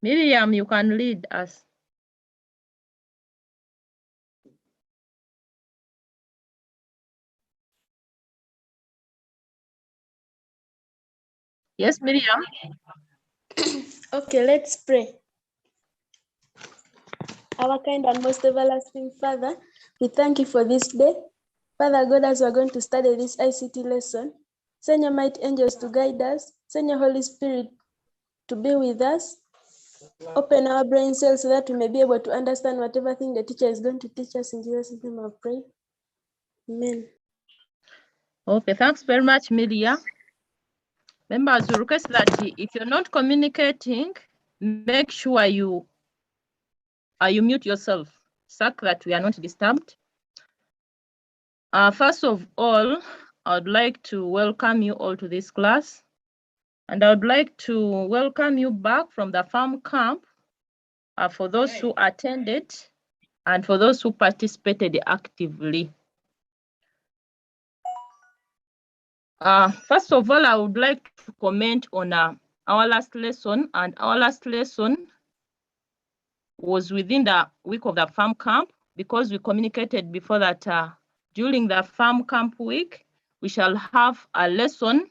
Miriam, you can lead us. Yes, Miriam. Okay, let's pray. Our kind and most everlasting Father, we thank you for this day. Father God, as we're going to study this ICT lesson, send your mighty angels to guide us, send your Holy Spirit to be with us. Open our brain cells so that we may be able to understand whatever thing the teacher is going to teach us. In Jesus' name I pray. Amen. Okay, thanks very much, Miriam. Members, we request that if you're not communicating, make sure you mute yourself, so that we are not disturbed. First of all, I would like to welcome you all to this class. And I would like to welcome you back from the farm camp for those who attended and for those who participated actively. First of all, I would like to comment on our last lesson, and our last lesson was within the week of the farm camp, because we communicated before that during the farm camp week, we shall have a lesson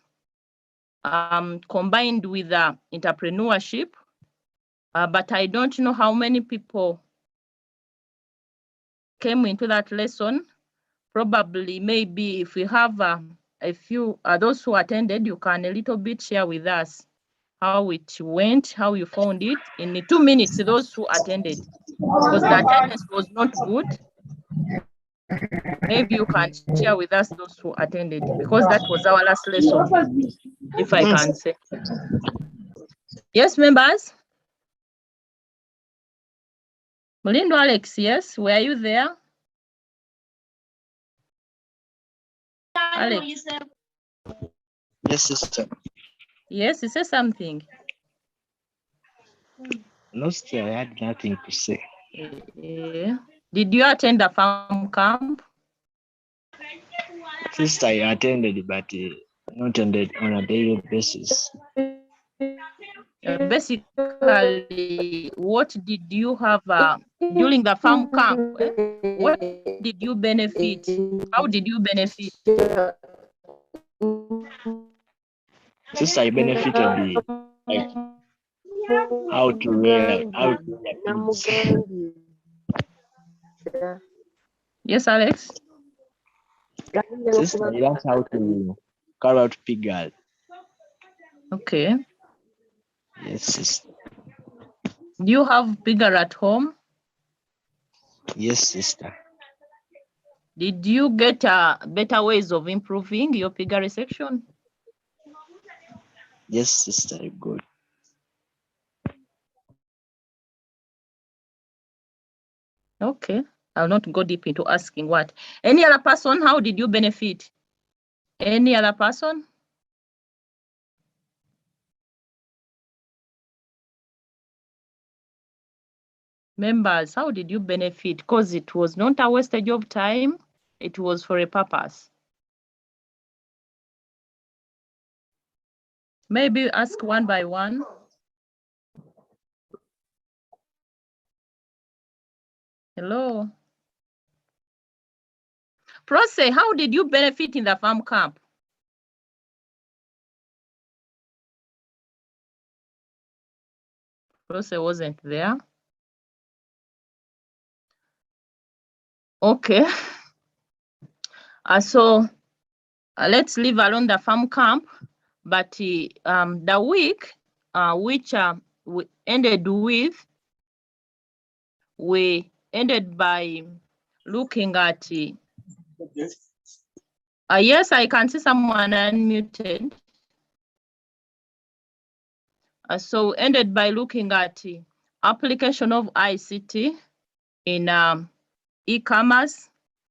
combined with entrepreneurship, but I don't know how many people came into that lesson. Probably, maybe if we have a few, those who attended, you can a little bit share with us how it went, how you found it in 2 minutes, those who attended, because the attendance was not good. Maybe you can share with us those who attended, because that was our last lesson, if I can say. Yes, members? Molindo Alex, yes, were you there? Alex. Yes, sister. Yes, you say something. No, sister, I had nothing to say. Yeah. Did you attend the farm camp? Sister, I attended, but not on a daily basis. Basically, what did you have during the farm camp? What did you benefit? How did you benefit? Sister, I benefited like how to rear pigs. Yes, Alex? Sister, I learned how to carve out pig. Okay. Yes, sister. Do you have pigger at home? Yes, sister. Did you get better ways of improving your piggery section? Yes, sister, good. Okay. I'll not go deep into asking what. Any other person, how did you benefit? Any other person? Members, how did you benefit? Because it was not a wastage of time, it was for a purpose. Maybe ask one by one. Hello. Prose, how did you benefit in the farm camp? Prose wasn't there. Okay. So let's leave alone the farm camp, but the week which we ended with, we ended by looking at yes, I can see someone unmuted. So ended by looking at application of ICT in e-commerce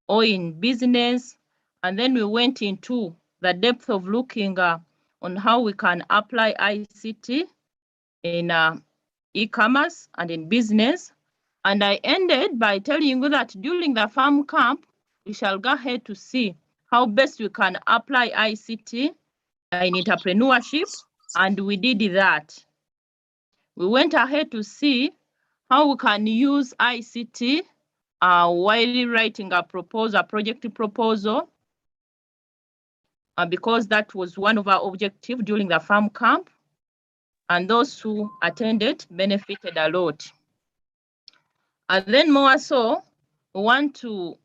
or in business, and then we went into the depth of looking on how we can apply ICT in e-commerce and in business. And I ended by telling you that during the farm camp, we shall go ahead to see how best we can apply ICT in entrepreneurship, and we did that. we went ahead to see how we can use ICT while writing a project proposal, because that was one of our objectives during the farm camp, and those who attended benefited a lot. And then more so, we want to,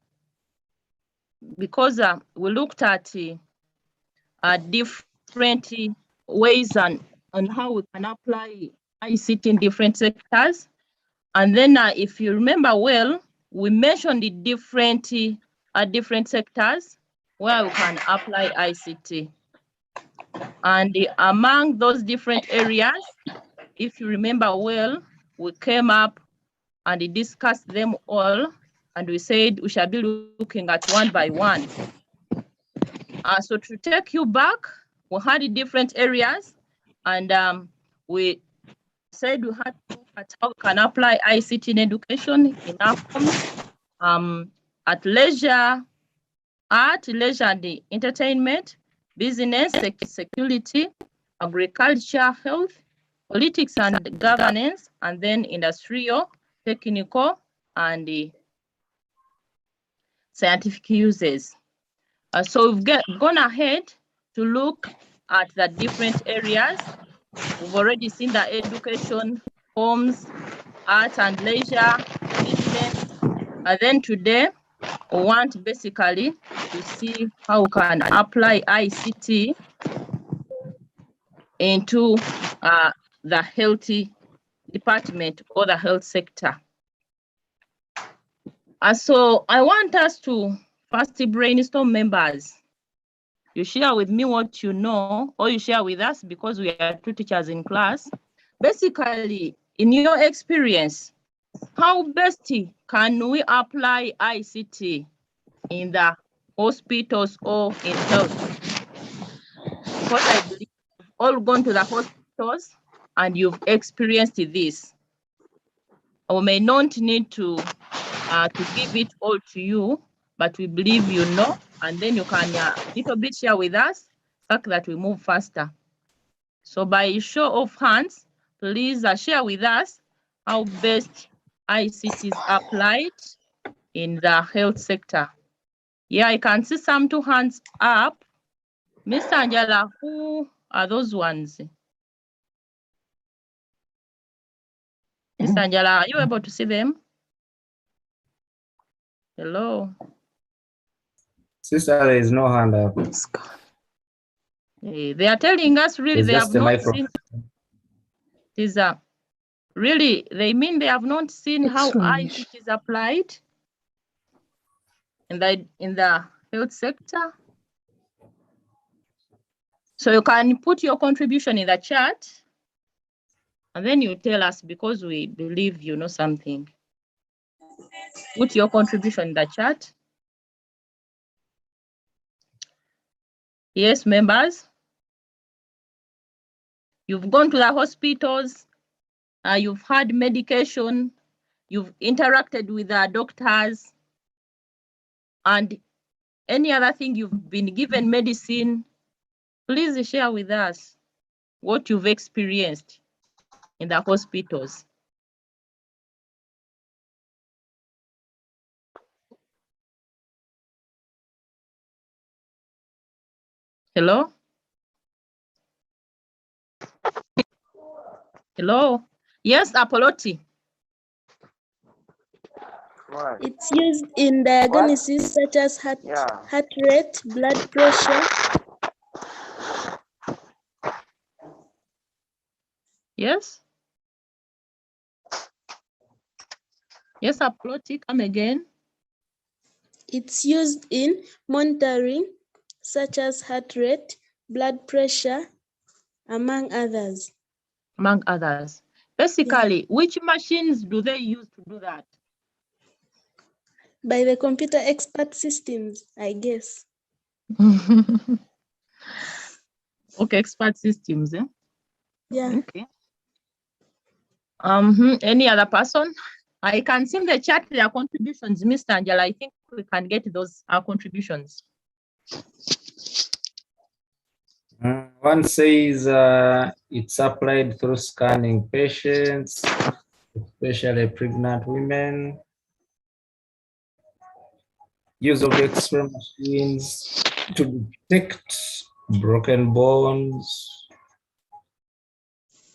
because we looked at different ways on how we can apply ICT in different sectors. And then if you remember well, we mentioned the different sectors where we can apply ICT. And among those different areas, if you remember well, we came up and discussed them all, and we said we shall be looking at one by one. So to take you back, we had different areas, and we said we had to look at how we can apply ICT in education in our homes, at leisure, art, leisure and entertainment, business, security, agriculture, health, politics and governance, and then industrial, technical, and scientific uses. So we've gone ahead to look at the different areas. We've already seen the education, homes, art and leisure, business. And then today, we want basically to see how we can apply ICT into the healthy department or the health sector. So I want us to first brainstorm, members. You share with me what you know, or you share with us, because we are two teachers in class. Basically, in your experience, how best can we apply ICT in the hospitals or in health? Because I believe you've all gone to the hospitals and you've experienced this. We may not need to give it all to you, but we believe you know, and then you can little bit share with us so that we move faster. So by show of hands, please share with us how best ICT is applied in the health sector. Yeah, I can see some 2 hands up. Mr. Angela, who are those ones? Mr. Angela, are you able to see them? Hello. Sister, there is no hand up. They are telling us really It's they just have a not microphone. seen. Really, they mean they have not seen how ICT is applied in the health sector. So you can put your contribution in the chat, and then you tell us, because we believe you know something. Put your contribution in the chat. Yes, members. You've gone to the hospitals, you've had medication, you've interacted with the doctors, and any other thing you've been given medicine. Please share with us what you've experienced in the hospitals. Hello? Hello? Yes, Apollotti. It's used in diagnosis such as heart rate, blood pressure. Yes? Yes, Apollotti, come again. It's used in monitoring such as heart rate, blood pressure, among others. Among others. Basically, which machines do they use to do that? By the computer expert systems, I guess. Okay, expert systems, eh? Yeah. Okay. Any other person? I can see in the chat their contributions, Mr. Angela. I think we can get those contributions. One says it's applied through scanning patients, especially pregnant women. Use of X-ray machines to detect broken bones.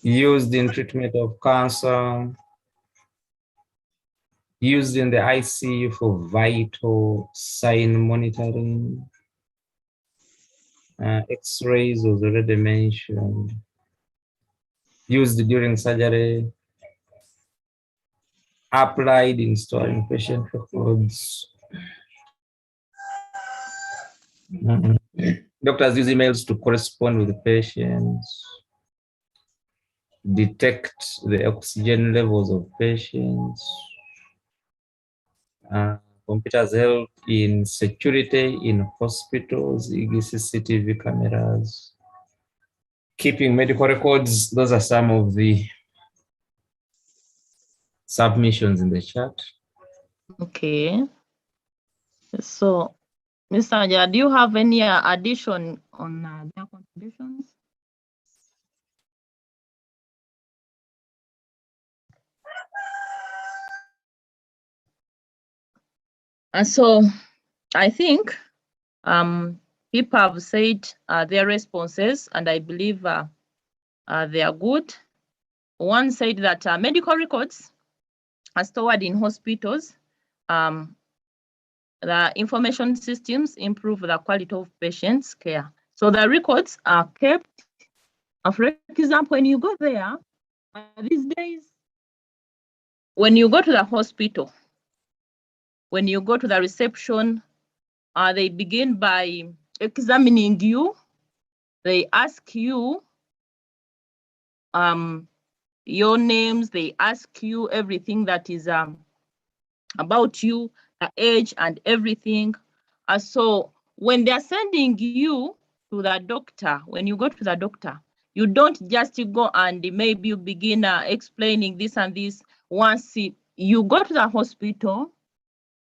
Used in treatment of cancer. Used in the ICU for vital sign monitoring. X-rays was already mentioned. Used during surgery. Applied in storing patient records. Doctors use emails to correspond with the patients. Detect the oxygen levels of patients. Computers help in security in hospitals, CCTV cameras, keeping medical records. Those are some of the submissions in the chat. Okay. So, Mr. Anja, do you have any addition on their contributions? And so I think people have said their responses, and I believe they are good. One said that medical records are stored in hospitals. The information systems improve the quality of patients' care. So the records are kept. For example, when you go there, these days, when you go to the hospital, when you go to the reception, they begin by examining you. They ask you your names. They ask you everything that is about you, the age and everything. So when they're sending you to the doctor, when you go to the doctor, you don't just go and maybe you begin explaining this and this. Once you go to the hospital,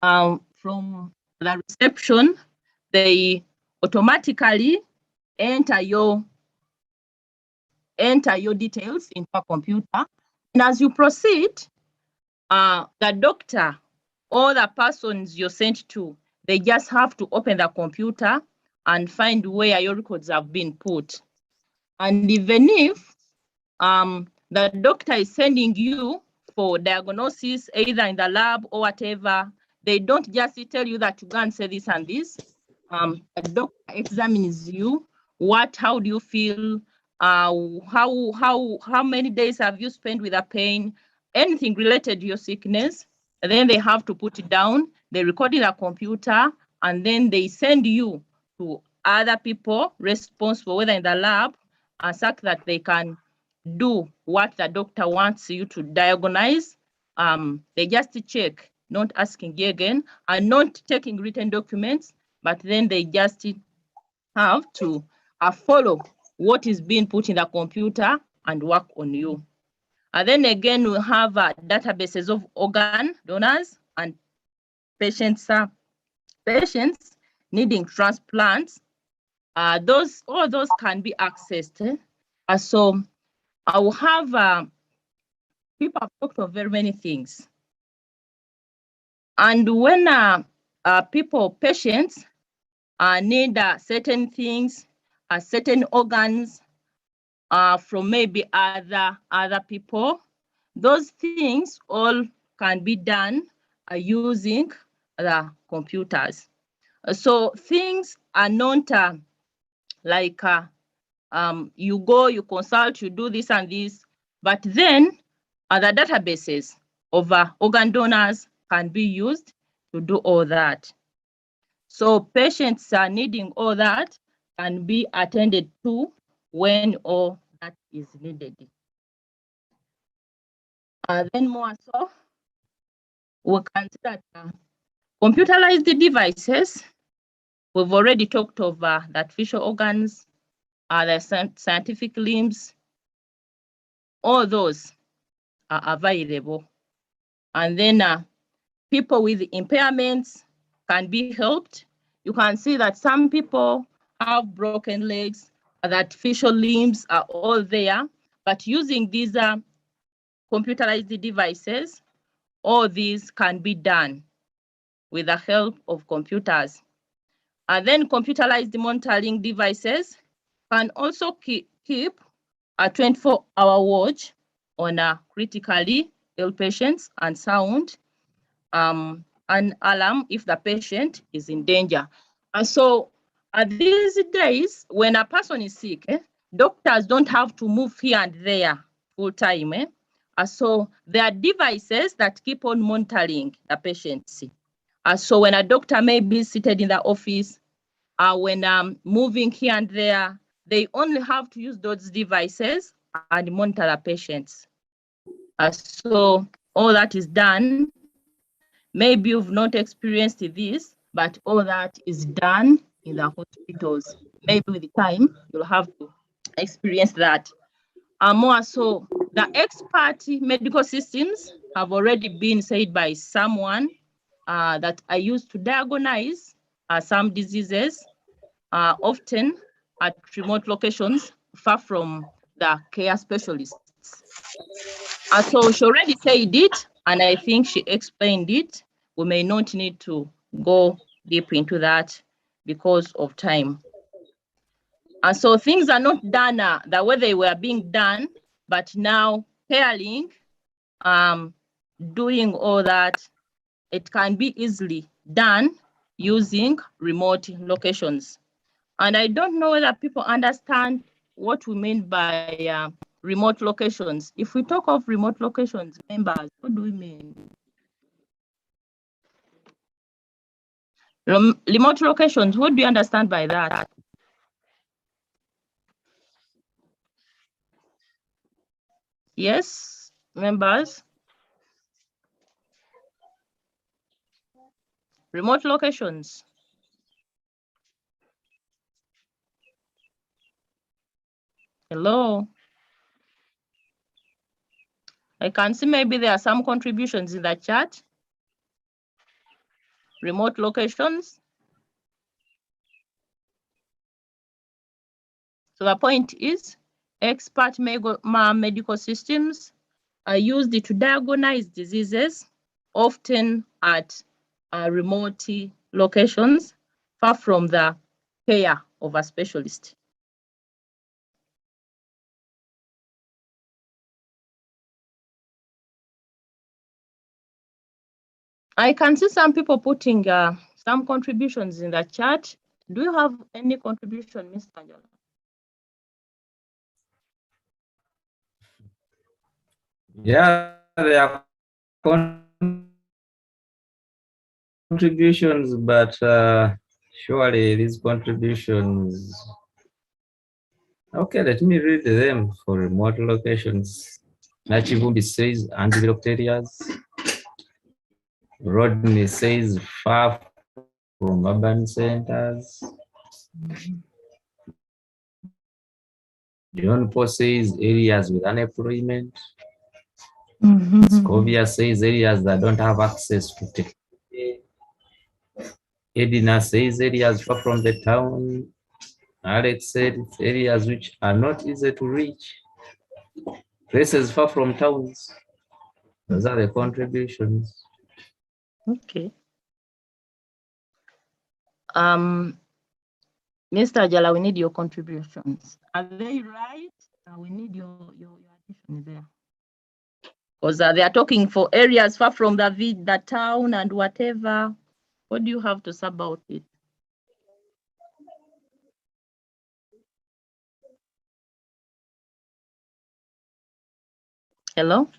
from the reception, they automatically enter your details into a computer. And as you proceed, the doctor or the persons you're sent to, they just have to open the computer and find where your records have been put. And even if the doctor is sending you for diagnosis, either in the lab or whatever, they don't just tell you that you go and say this and this. The doctor examines you. How do you feel? How many days have you spent with a pain? Anything related to your sickness. And then they have to put it down. They record it in a computer, and then they send you to other people responsible, whether in the lab, such that they can do what the doctor wants you to diagnose. They just check, not asking you again, and not taking written documents, but then they just have to follow what is being put in the computer and work on you. And then again, we have databases of organ donors and patients needing transplants. All those can be accessed. So I will have people have talked of very many things. And when patients need certain things, certain organs from maybe other people, those things all can be done using the computers. So things are not like you go, you consult, you do this and this, but then other databases of organ donors can be used to do all that. So patients are needing all that can be attended to when all that is needed. Then more so, we can see that computerized devices, we've already talked of the artificial organs, the scientific limbs, all those are available. And then people with impairments can be helped. You can see that some people have broken legs, The artificial limbs are all there, but using these computerized devices, all these can be done with the help of computers. And then computerized monitoring devices can also keep a 24-hour watch on critically ill patients and sound an alarm if the patient is in danger. And so these days, when a person is sick, doctors don't have to move here and there full time. So there are devices that keep on monitoring the patient. So when a doctor may be seated in the office, when moving here and there, they only have to use those devices and monitor the patients. So all that is done. Maybe you've not experienced this, but all that is done in the hospitals. Maybe with time, you'll have to experience that. More so, the expert medical systems have already been said by someone that are used to diagnose some diseases, often at remote locations far from the care specialists. So she already said it, and I think she explained it. We may not need to go deep into that because of time. And so things are not done the way they were being done, but now pairing, doing all that, it can be easily done using remote locations. And I don't know whether people understand what we mean by remote locations. If we talk of remote locations, members, what do we mean? Remote locations, what do you understand by that? Yes, members? Remote locations. Hello? I can see maybe there are some contributions in the chat. Remote locations. So the point is, expert medical systems are used to diagnose diseases, often at remote locations, far from the care of a specialist. I can see some people putting some contributions in the chat. Do you have any contribution, Mr. Angela? Yeah, there are contributions, but surely these contributions. Okay, let me read them for remote locations. Nachivumbi says undeveloped areas. Rodney says far from urban centers. John Paul says areas with unemployment. Scovia says areas that don't have access to technology. Edina says areas far from the town. Alex said it's areas which are not easy to reach. Places far from towns. Those are the contributions. Okay. Mr. Ajala, we need your contributions. Are they right? We need your addition there. Because they are talking for areas far from the town and whatever. What do you have to say about it? Hello?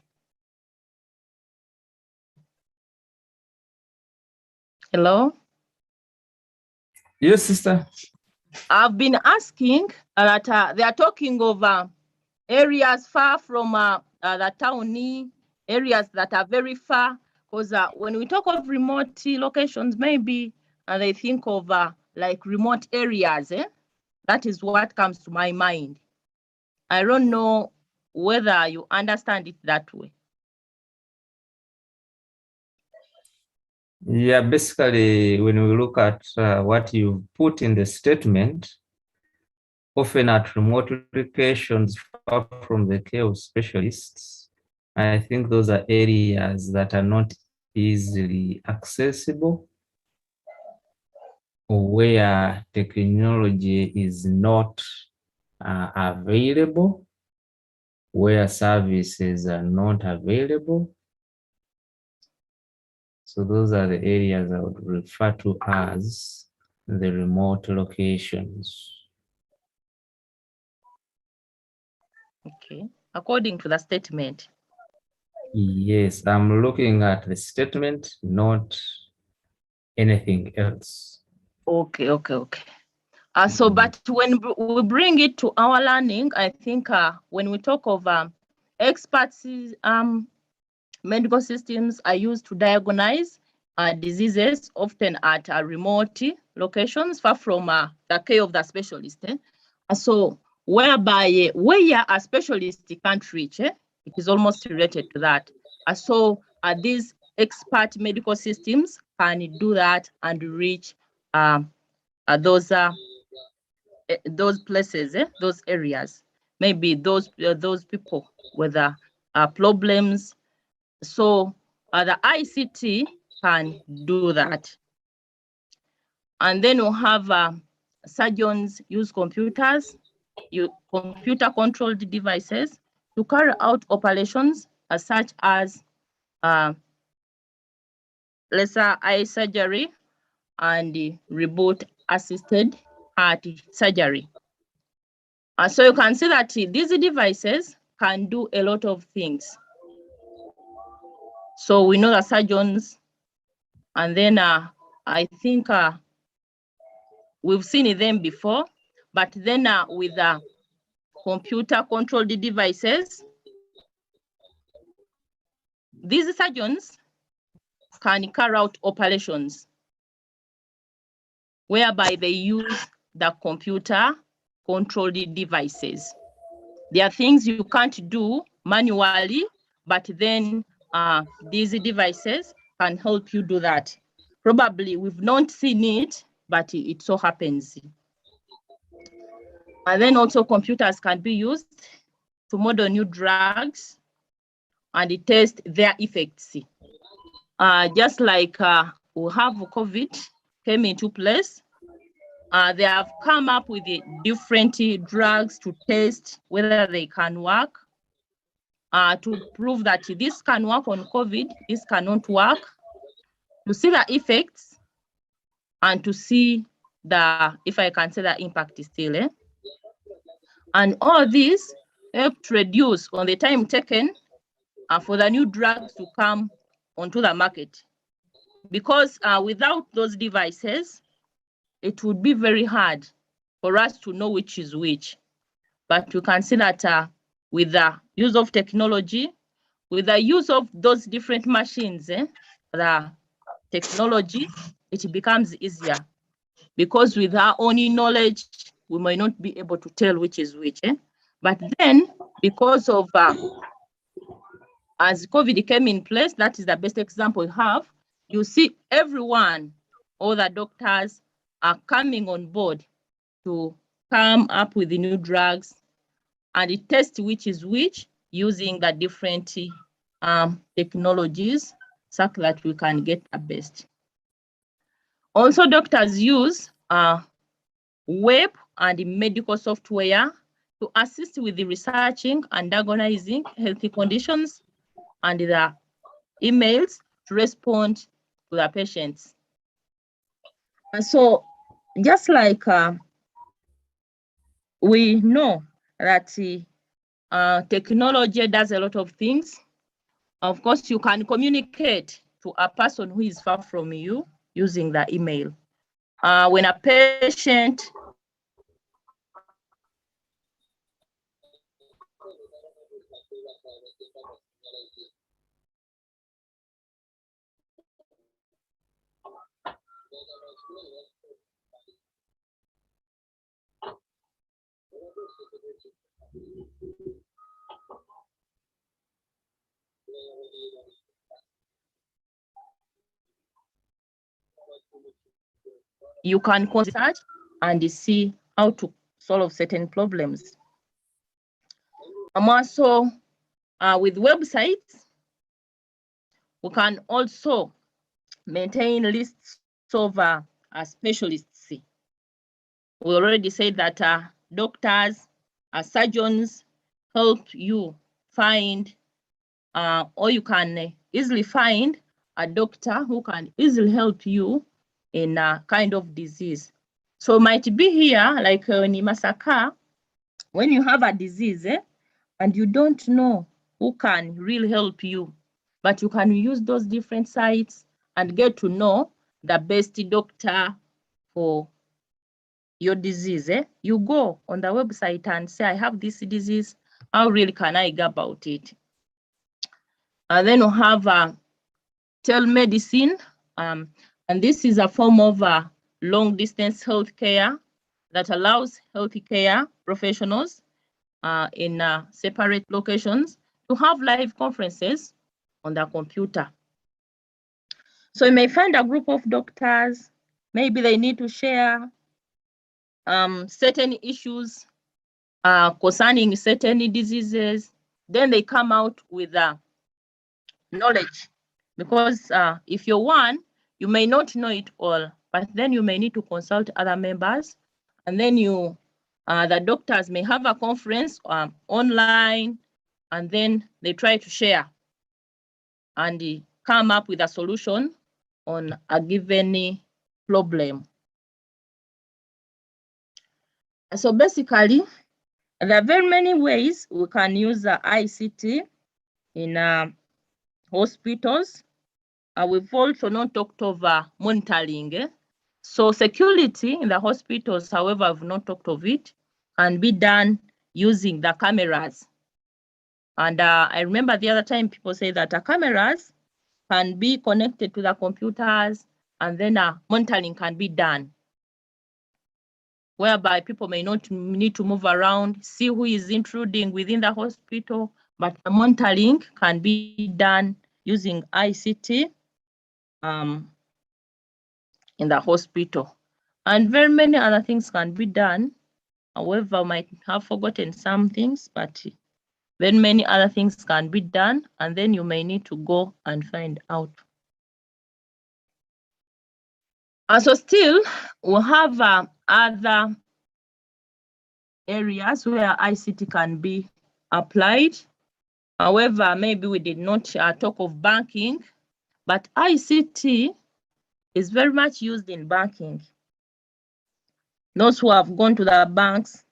Hello? Yes, sister. I've been asking that they are talking of areas far from the town, areas that are very far, because when we talk of remote locations, maybe they think of like remote areas. That is what comes to my mind. I don't know whether you understand it that way. Yeah, basically, when we look at what you put in the statement, often at remote locations far from the care of specialists. I think those are areas that are not easily accessible, or where technology is not available, where services are not available. So those are the areas I would refer to as the remote locations. Okay, according to the statement. Yes, I'm looking at the statement, not anything else. Okay. So, but when we bring it to our learning, I think when we talk of experts, medical systems are used to diagnose diseases, often at remote locations, far from the care of the specialist. So, whereby where a specialist can't reach, it is almost related to that. So, these expert medical systems can do that and reach those places, those areas, maybe those people with problems. So the ICT can do that. And then we'll have surgeons use computers, computer-controlled devices to carry out operations such as laser eye surgery and reboot-assisted heart surgery. So you can see that these devices can do a lot of things. So we know the surgeons, and then I think we've seen them before, but then with the computer-controlled devices, these surgeons can carry out operations whereby they use the computer-controlled devices. There are things you can't do manually, but then these devices can help you do that. Probably we've not seen it, but it so happens. And then also computers can be used to model new drugs and test their effects. Just like we have COVID came into place, they have come up with different drugs to test whether they can work, to prove that this can work on COVID, this cannot work, to see the effects and to see if I can say the impact is still. And all this helped reduce on the time taken for the new drugs to come onto the market. Because without those devices, it would be very hard for us to know which is which. But you can see that with the use of technology, with the use of those different machines, the technology, it becomes easier. Because with our own knowledge, we might not be able to tell which is which. But then, because of as COVID came in place, that is the best example we have. You see everyone, all the doctors are coming on board to come up with the new drugs and test which is which using the different technologies so that we can get the best. Also, doctors use web and medical software to assist with the researching and diagnosing healthy conditions, and the emails to respond to the patients. And so just like we know that technology does a lot of things. Of course, you can communicate to a person who is far from you using the email. When a patient you can research and see how to solve certain problems. Also, with websites, we can also maintain lists of specialists. We already said that doctors, surgeons help you find, or you can easily find a doctor who can easily help you in a kind of disease. So might be here, like in Masaka, when you have a disease and you don't know who can really help you, but you can use those different sites and get to know the best doctor for your disease. You go on the website and say, I have this disease, how really can I go about it? And then we have telemedicine, and this is a form of long distance healthcare that allows healthcare professionals in separate locations to have live conferences on the computer. So you may find a group of doctors, maybe they need to share certain issues concerning certain diseases. Then they come out with knowledge, because if you're one, you may not know it all, but then you may need to consult other members, and then you, the doctors may have a conference online, and then they try to share and come up with a solution on a given problem. So basically, there are very many ways we can use ICT in hospitals. We've also not talked of monitoring. So security in the hospitals, however, I've not talked of it, can be done using the cameras. And I remember the other time people say that the cameras can be connected to the computers, and then monitoring can be done, whereby people may not need to move around, see who is intruding within the hospital, but the monitoring can be done using ICT in the hospital. And very many other things can be done. However, I might have forgotten some things, but very many other things can be done, and then you may need to go and find out. So still, we'll have other areas where ICT can be applied. However, maybe we did not talk of banking, but ICT is very much used in banking. Those who have gone to the banks,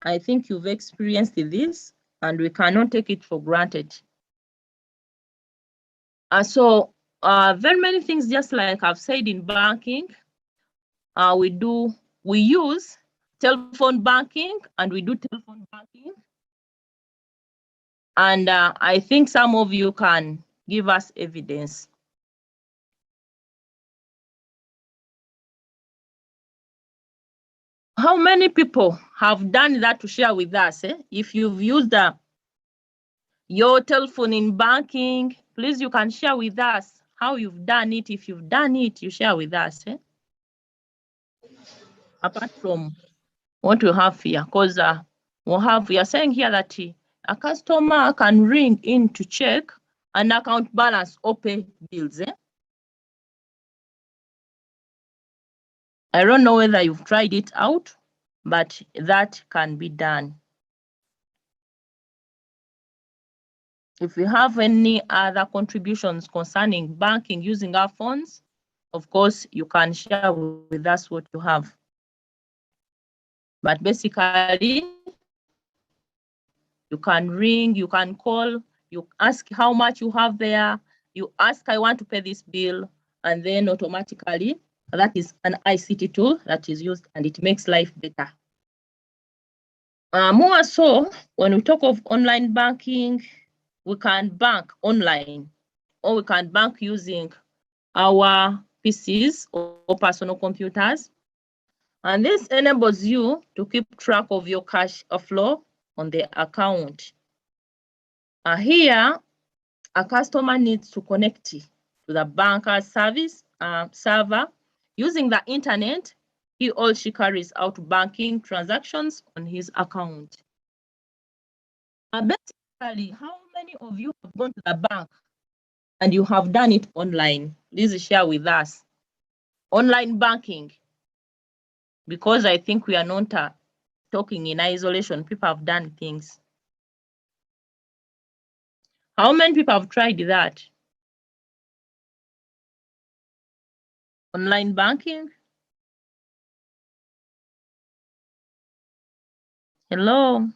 I think you've experienced this, and we cannot take it for granted. So very many things, just like I've said in banking, we use telephone banking, and we do telephone banking. And I think some of you can give us evidence. How many people have done that to share with us? If you've used your telephone in banking, please, you can share with us how you've done it. If you've done it, you share with us. Apart from what we have here, because we are saying here that a customer can ring in to check an account balance or pay bills. I don't know whether you've tried it out, but that can be done. If you have any other contributions concerning banking using our phones, of course, you can share with us what you have. But basically, you can ring, you can call, you ask how much you have there, you ask, I want to pay this bill, and then automatically, that is an ICT tool that is used, and it makes life better. More so, when we talk of online banking, we can bank online, or we can bank using our PCs or personal computers. And this enables you to keep track of your cash flow on the account. Here, a customer needs to connect to the banker's service server using the internet. he or she carries out banking transactions on his account. Basically, how many of you have gone to the bank and you have done it online? Please share with us. Online banking, because I think we are not talking in isolation. People have done things. How many people have tried that? Online banking? Hello?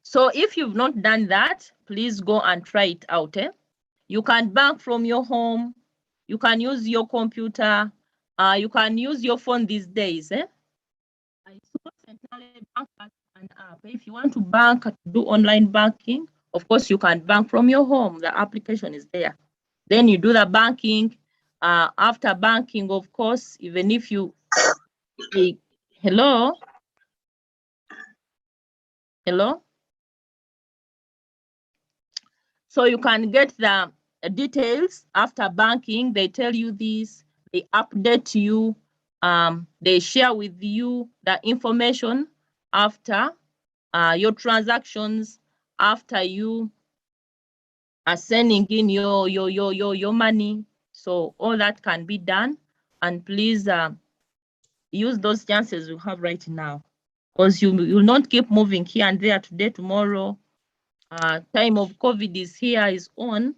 So if you've not done that, please go and try it out. You can bank from your home. You can use your computer. You can use your phone these days. I saw Central Bank has an app. If you want to bank, do online banking, of course, you can bank from your home. The application is there. Then you do the banking. After banking, of course, even if you, hello? Hello? So you can get the details after banking. They tell you this, they update you, they share with you the information after your transactions, after you are sending in your money. So all that can be done. And please use those chances you have right now, because you will not keep moving here and there, today, tomorrow. Time of COVID is here, is on.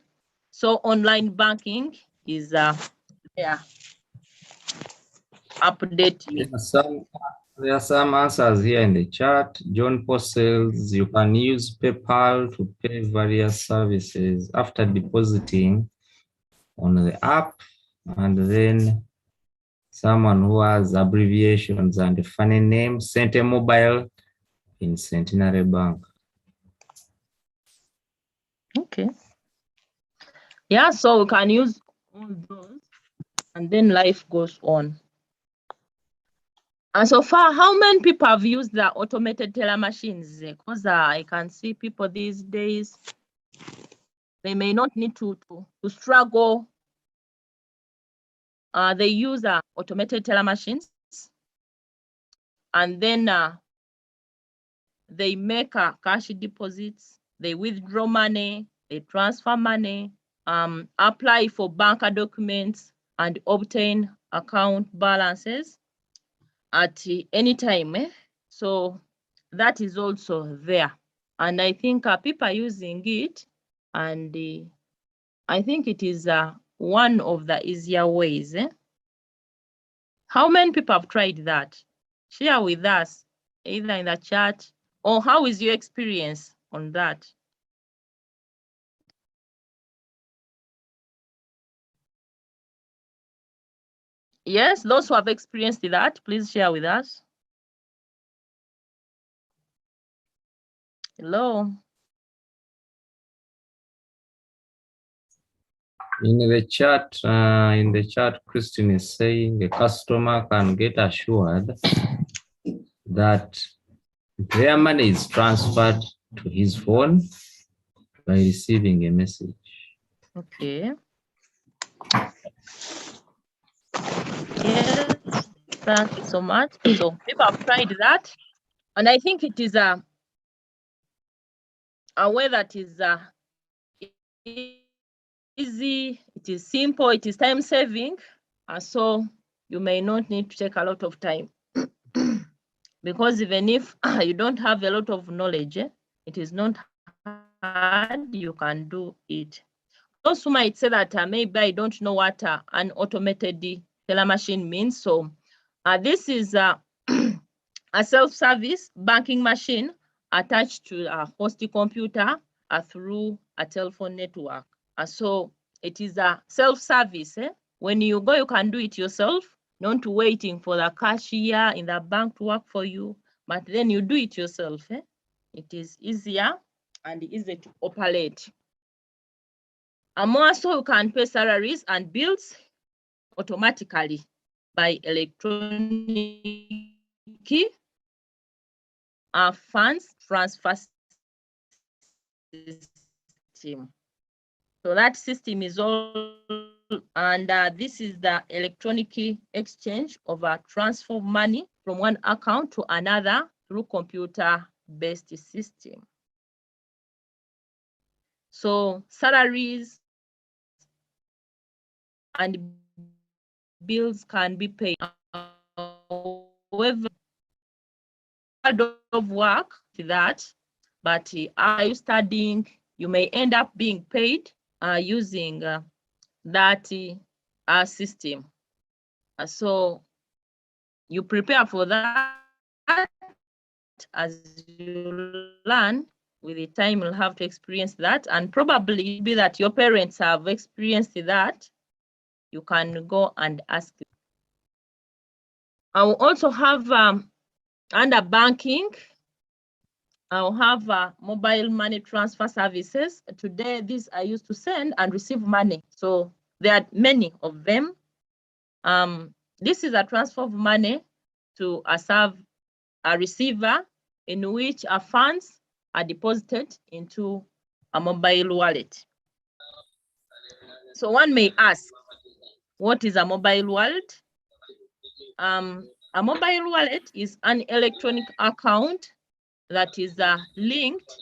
So online banking is there. Update you. There are some answers here in the chat. John Paul says you can use PayPal to pay various services after depositing on the app, and then someone who has abbreviations and a funny name sent a mobile in Centenary Bank. Okay. Yeah, so we can use all those, and then life goes on. And so far, how many people have used the automated teller machines? Because I can see people these days, they may not need to struggle. They use automated teller machines, and then they make cash deposits, they withdraw money, they transfer money, apply for banker documents, and obtain account balances at any time. So that is also there. And I think people are using it, and I think it is one of the easier ways. How many people have tried that? Share with us, either in the chat, or how is your experience on that? Yes, those who have experienced that, please share with us. Hello. In the chat, Christine is saying a customer can get assured that their money is transferred to his phone by receiving a message. Okay. Yes, thank you so much. So people have tried that, and I think it is a way that is easy, it is simple, it is time saving, so you may not need to take a lot of time. Because even if you don't have a lot of knowledge, it is not hard, you can do it. Those who might say that maybe I don't know what an automated teller machine means. So this is a self-service banking machine attached to a host computer through a telephone network. So it is a self-service. When you go, you can do it yourself, not waiting for the cashier in the bank to work for you, but then you do it yourself. It is easier and easy to operate. Also, you can pay salaries and bills automatically by electronic funds transfer system. So that system is all, and this is the electronic exchange of a transfer of money from one account to another through computer-based system. So salaries and bills can be paid. However, of work to that, but are you studying, you may end up being paid using that system. So you prepare for that as you learn. With the time, you'll have to experience that, and probably be that your parents have experienced that. You can go and ask. I will also have under banking, I'll have mobile money transfer services. Today, these are used to send and receive money. So there are many of them. This is a transfer of money to a receiver, in which funds are deposited into a mobile wallet. So one may ask, what is a mobile wallet? A mobile wallet is an electronic account that is linked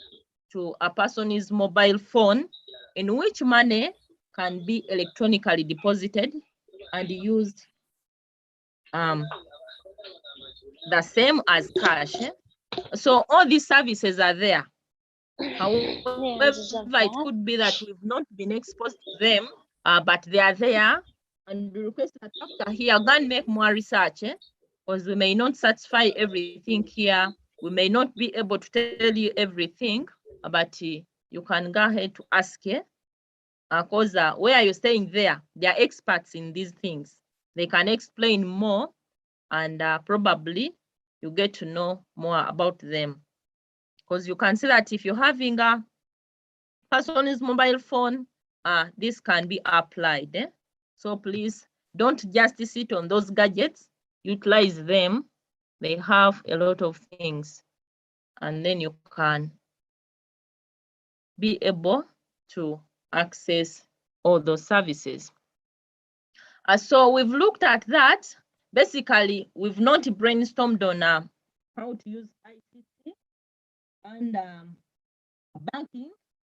to a person's mobile phone, in which money can be electronically deposited and used the same as cash. So all these services are there. However, it could be that we've not been exposed to them, but they are there. And we request that after here, go and make more research, because we may not satisfy everything here. We may not be able to tell you everything, but you can go ahead to ask, because where you're staying there, they are experts in these things. They can explain more, and probably you get to know more about them. Because you can see that if you're having a person's mobile phone, this can be applied. So please don't just sit on those gadgets, utilize them. They have a lot of things, and then you can be able to access all those services. So we've looked at that. Basically, we've not brainstormed on how to use ICT and banking,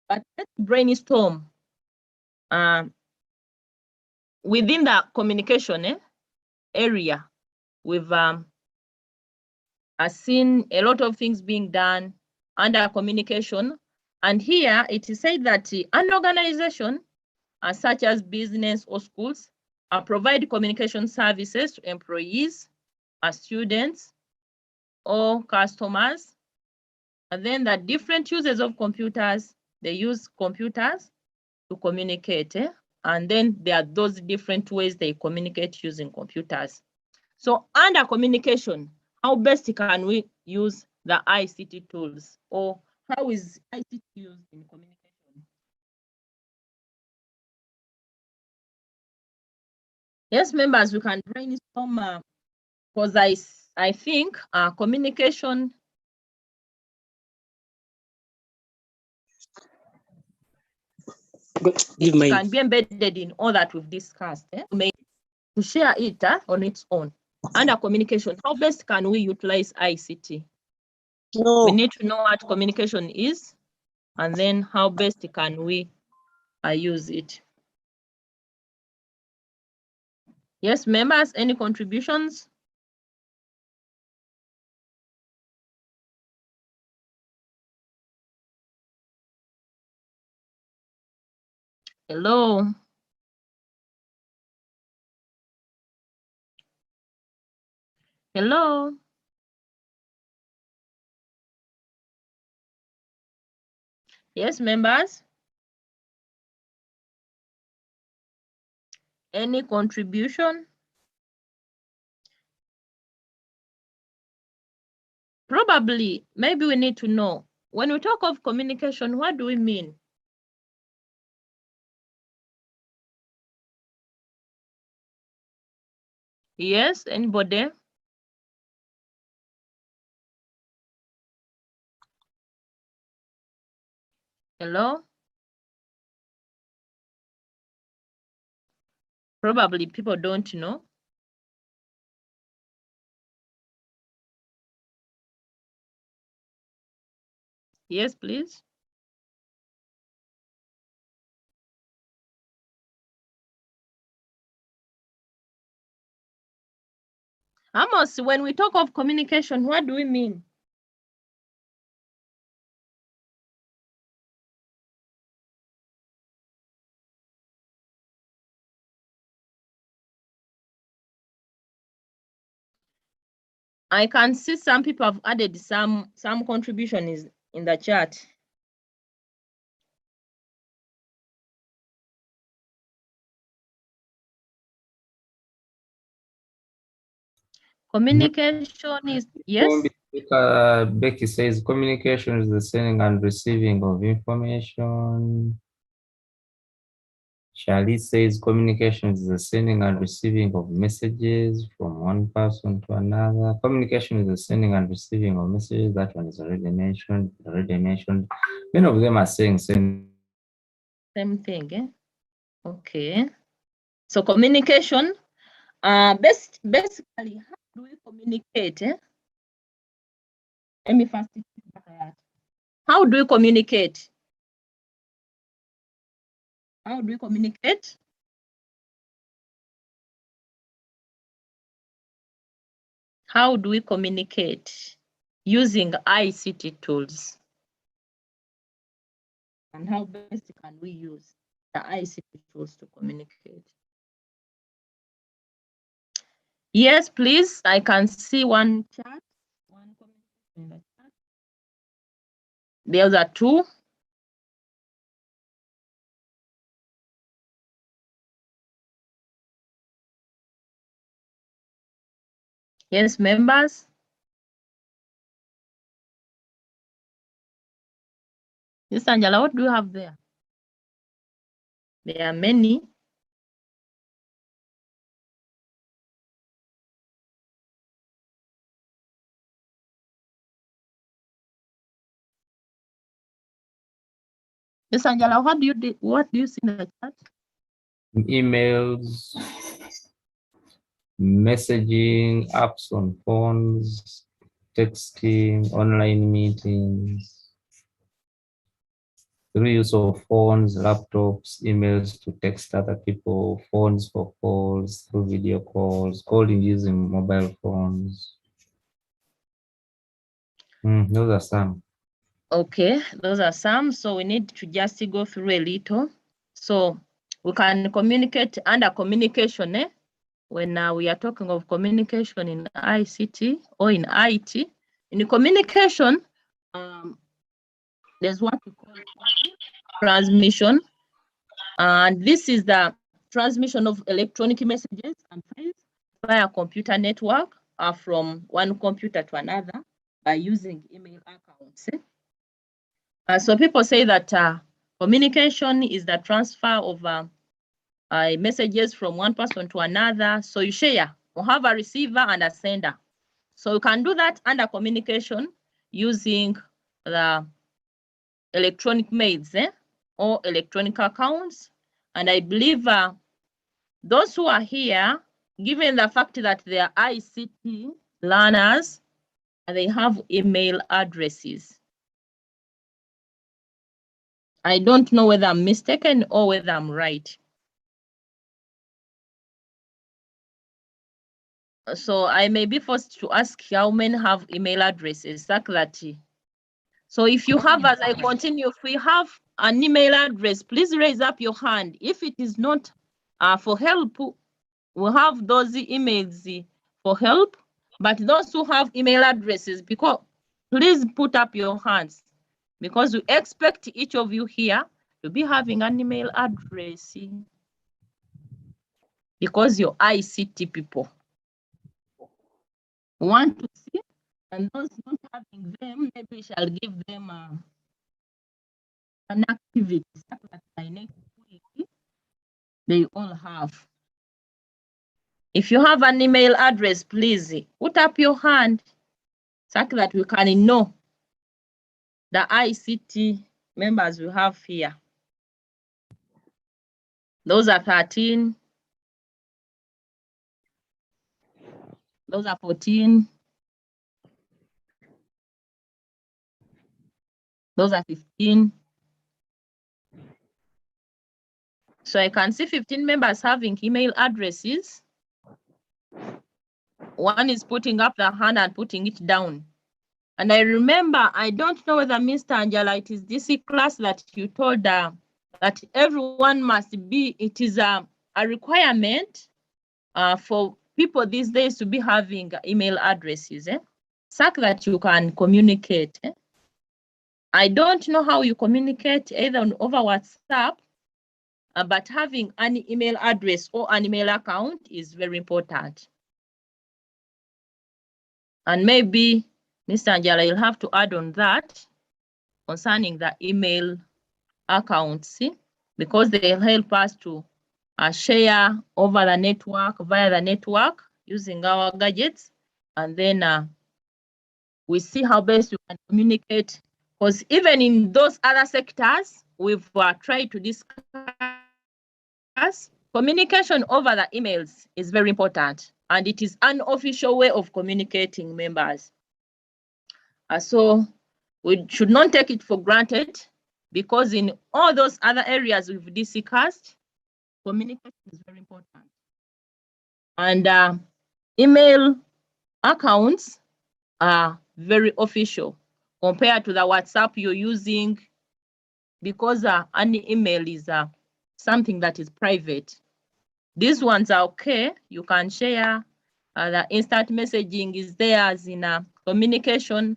but let's brainstorm within the communication area. We've seen a lot of things being done under communication, and here it is said that an organization such as business or schools provide communication services to employees, students, or customers. And then the different users of computers, they use computers to communicate. And then there are those different ways they communicate using computers. So under communication, how best can we use the ICT tools, or how is ICT used in communication? Yes, members, we can brainstorm, because I think communication can be embedded in all that we've discussed. To share it on its own. Under communication, how best can we utilize ICT? We need to know what communication is, and then how best can we use it. Yes, members, any contributions? Hello. Hello. Yes, members. Any contribution? Probably, maybe we need to know, when we talk of communication, what do we mean? Yes, anybody? Hello? Probably people don't know. Yes, please. Amos, when we talk of communication, what do we mean? I can see some people have added some contribution is in the chat. Communication is, yes? Becky says communication is the sending and receiving of information. Charlie says communication is the sending and receiving of messages from one person to another. Communication is the sending and receiving of messages. That one is already mentioned. Many of them are saying same thing. Eh? Okay. So communication, basically, how do we communicate? Eh? Let me first. How do we communicate? How do we communicate? How do we communicate using ICT tools? And how best can we use the ICT tools to communicate? Yes, please. I can see one chat. One comment in the chat. There's a two. Yes, members. Yes, Angela, what do you have there? There are many. Yes, Angela, what do you see in the chat? emails, messaging, apps on phones, texting, online meetings, through use of phones, laptops, emails to text other people, phones for calls, through video calls, calling using mobile phones. Those are some. Okay, those are some. So we need to just go through a little. So we can communicate under communication, eh? When we are talking of communication in ICT or in IT. In communication, there's what we call transmission. And this is the transmission of electronic messages and files via computer network from one computer to another by using email accounts. So people say that communication is the transfer of messages from one person to another. So you share, or have a receiver and a sender. So you can do that under communication using the electronic mails or electronic accounts. And I believe those who are here, given the fact that they are ICT learners, they have email addresses. I don't know whether I'm mistaken or whether I'm right. So I may be forced to ask how many have email addresses, like that. So if you have, as I continue, if we have an email address, please raise up your hand. If it is not for help, we have those emails for help, but those who have email addresses, because please put up your hands, because we expect each of you here to be having an email address, because you're ICT people. We want to see, and those not having them, maybe we shall give them an activity that by next week they all have. If you have an email address, please put up your hand so that we can know the ICT members we have here. Those are 13. Those are 14. Those are 15. So I can see 15 members having email addresses. One is putting up the hand and putting it down. And I remember, I don't know whether Mr. Angela, it is this class that you told that everyone must be, it is a requirement for people these days to be having email addresses, so that you can communicate. I don't know how you communicate either over WhatsApp, but having an email address or an email account is very important. And maybe, Mr. Angela, you'll have to add on that concerning the email accounts, because they'll help us to share over the network, via the network, using our gadgets. And then we see how best we can communicate. Because even in those other sectors, we've tried to discuss communication over the emails is very important. And it is an official way of communicating members. So we should not take it for granted, because in all those other areas we've discussed, communication is very important. And email accounts are very official compared to the WhatsApp you're using, because an email is something that is private. These ones are okay. You can share. The instant messaging is there as in communication.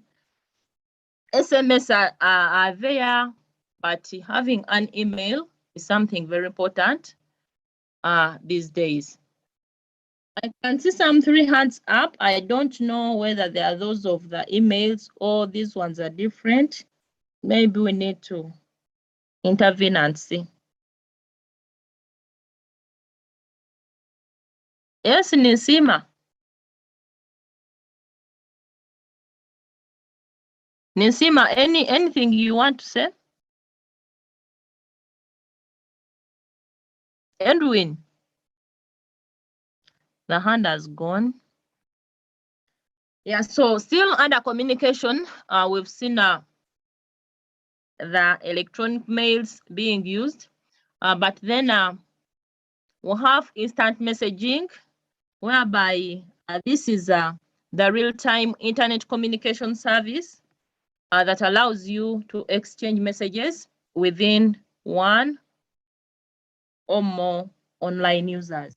SMS are there, but having an email is something very important these days. I can see some 3 hands up. I don't know whether they are those of the emails or these ones are different. Maybe we need to intervene and see. Yes, Nisima. Nisima, anything you want to say? Edwin. The hand has gone. Yeah, so still under communication, we've seen the electronic mails being used, but then we'll have instant messaging, whereby this is the real-time internet communication service that allows you to exchange messages within one or more online users.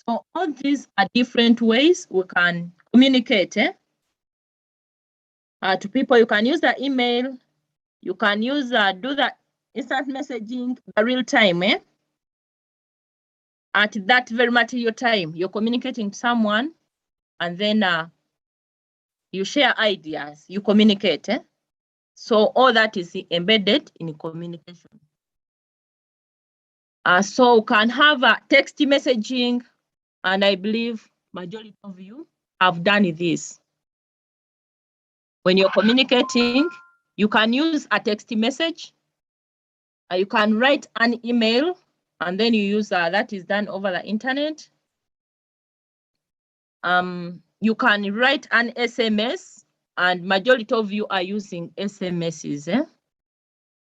So all these are different ways we can communicate to people. You can use the email, you can use do the instant messaging, the real time. At that very material time, you're communicating to someone, and then you share ideas, you communicate. So all that is embedded in communication. So you can have a text messaging, and I believe majority of you have done this. When you're communicating, you can use a text message, you can write an email, and then you use that is done over the internet. You can write an SMS, and majority of you are using SMSs,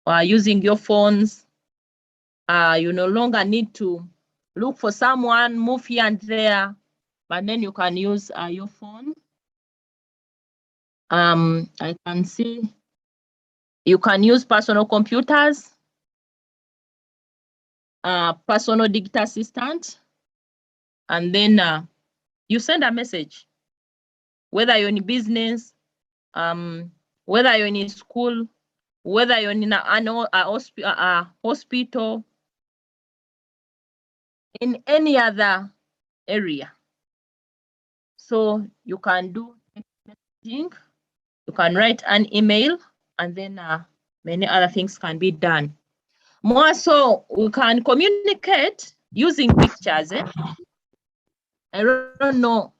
or using your phones. You no longer need to look for someone, move here and there, but then you can use your phone. I can see you can use personal computers, personal digital assistant, and then you send a message, whether you're in business, whether you're in school, whether you're in a hospital, in any other area. So you can do messaging, you can write an email, and then many other things can be done. More so, we can communicate using pictures. I don't know,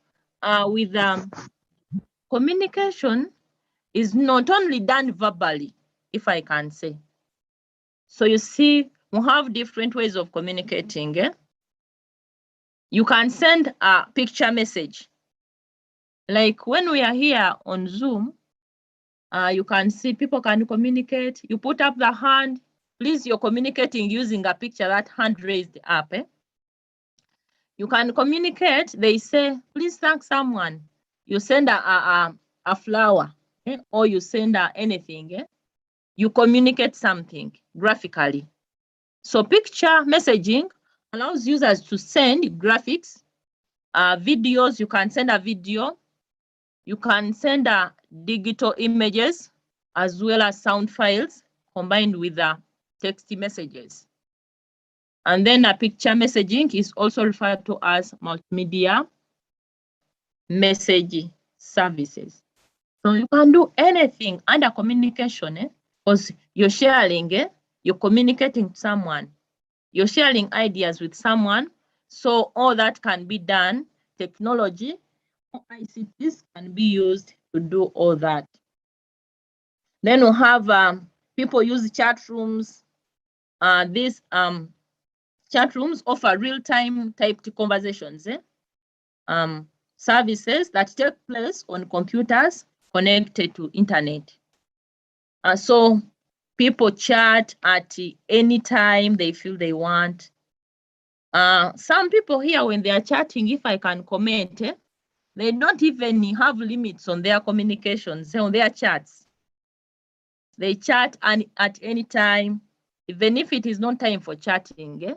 with communication is not only done verbally, if I can say. So you see, we have different ways of communicating. You can send a picture message. Like when we are here on Zoom, you can see people can communicate. You put up the hand. Please, you're communicating using a picture, that hand raised up. You can communicate. They say, please thank someone. You send a flower, or you send anything. You communicate something graphically. So picture messaging allows users to send graphics, videos. You can send a video. You can send digital images as well as sound files combined with the text messages. And then a picture messaging is also referred to as multimedia message services. So you can do anything under communication, because you're sharing, you're communicating to someone, you're sharing ideas with someone. So all that can be done. Technology or ICTs can be used to do all that. Then we have people use chat rooms. These chat rooms offer real-time typed conversations, services that take place on computers connected to internet. So people chat at any time they feel they want. Some people here, when they are chatting, if I can comment, they don't even have limits on their communications, on their chats. They chat at any time, even if it is not time for chatting.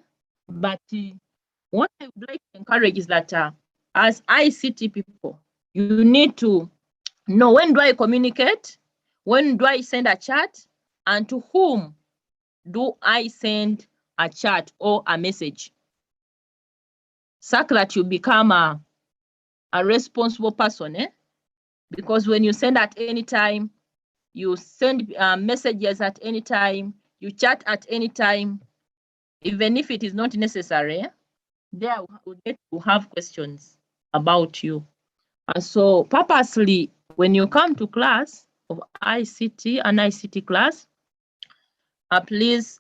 But what I would like to encourage is that as ICT people, you need to know, when do I communicate? When do I send a chat? And to whom do I send a chat or a message? So that you become a responsible person. Because when you send at any time, you send messages at any time, you chat at any time, even if it is not necessary, they will get to have questions about you. And so purposely, when you come to class of ICT, an ICT class, please,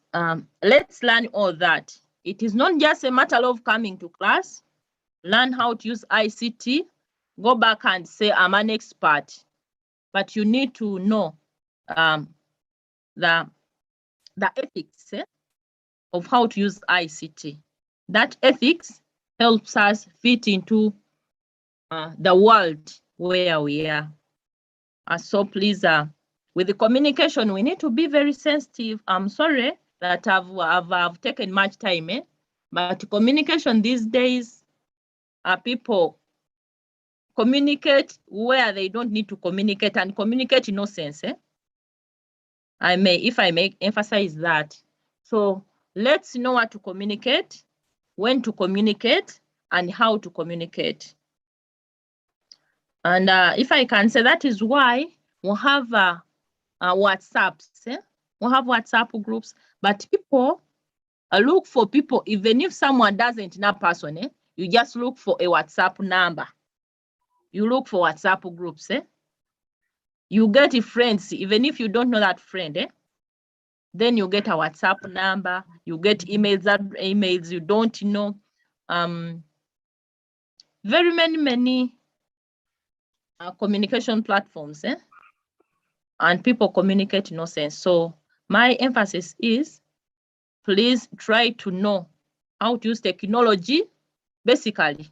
let's learn all that. It is not just a matter of coming to class, learn how to use ICT, go back and say, I'm an expert. But you need to know the ethics of how to use ICT. That ethics helps us fit into the world where we are. So please, with the communication, we need to be very sensitive. I'm sorry that I've taken much time, but communication these days, people communicate where they don't need to communicate, and communicate in no sense. If I may emphasize that. So let's know what to communicate, when to communicate, and how to communicate. And if I can say, that is why we have WhatsApps. We have WhatsApp groups, but people look for people, even if someone doesn't know a person, you just look for a WhatsApp number. You look for WhatsApp groups. You get friends, even if you don't know that friend. Then you get a WhatsApp number, you get emails you don't know. Very many communication platforms, and people communicate in no sense. So my emphasis is, please try to know how to use technology, basically,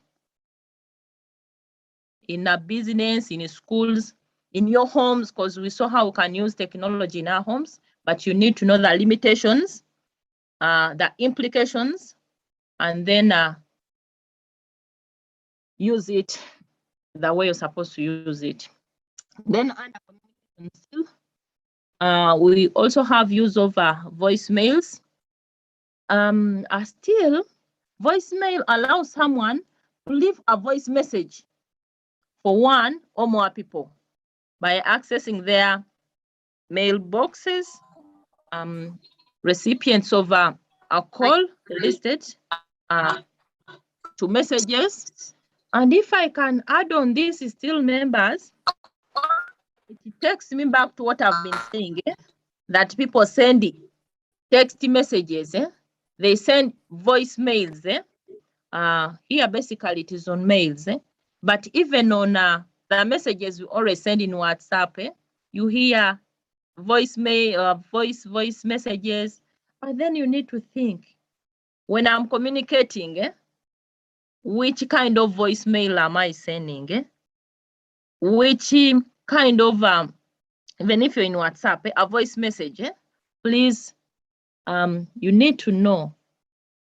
in a business, in schools, in your homes, because we saw how we can use technology in our homes, but you need to know the limitations, the implications, and then use it the way you're supposed to use it. Then under communication still, we also have use of voicemails. Still, voicemail allows someone to leave a voice message for one or more people by accessing their mailboxes. Recipients of a call listed to messages. And if I can add on this, still members, it takes me back to what I've been saying, that people send text messages, they send voicemails. Here basically it is on mails, but even on the messages we always send in WhatsApp. You hear voicemail, voice messages, but then you need to think, when I'm communicating, which kind of voicemail am I sending? Which kind of, even if you're in WhatsApp, a voice message, please, you need to know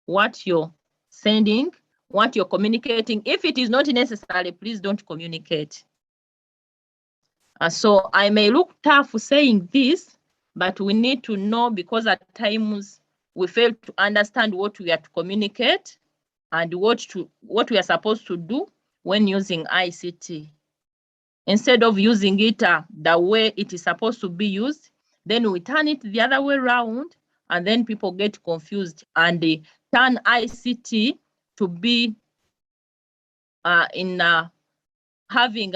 what you're sending, what you're communicating. If it is not necessary, please don't communicate. So I may look tough saying this, but we need to know, because at times we fail to understand what we are to communicate and what we are supposed to do when using ICT. Instead of using it the way it is supposed to be used, then we turn it the other way around, and then people get confused and they turn ICT to be in having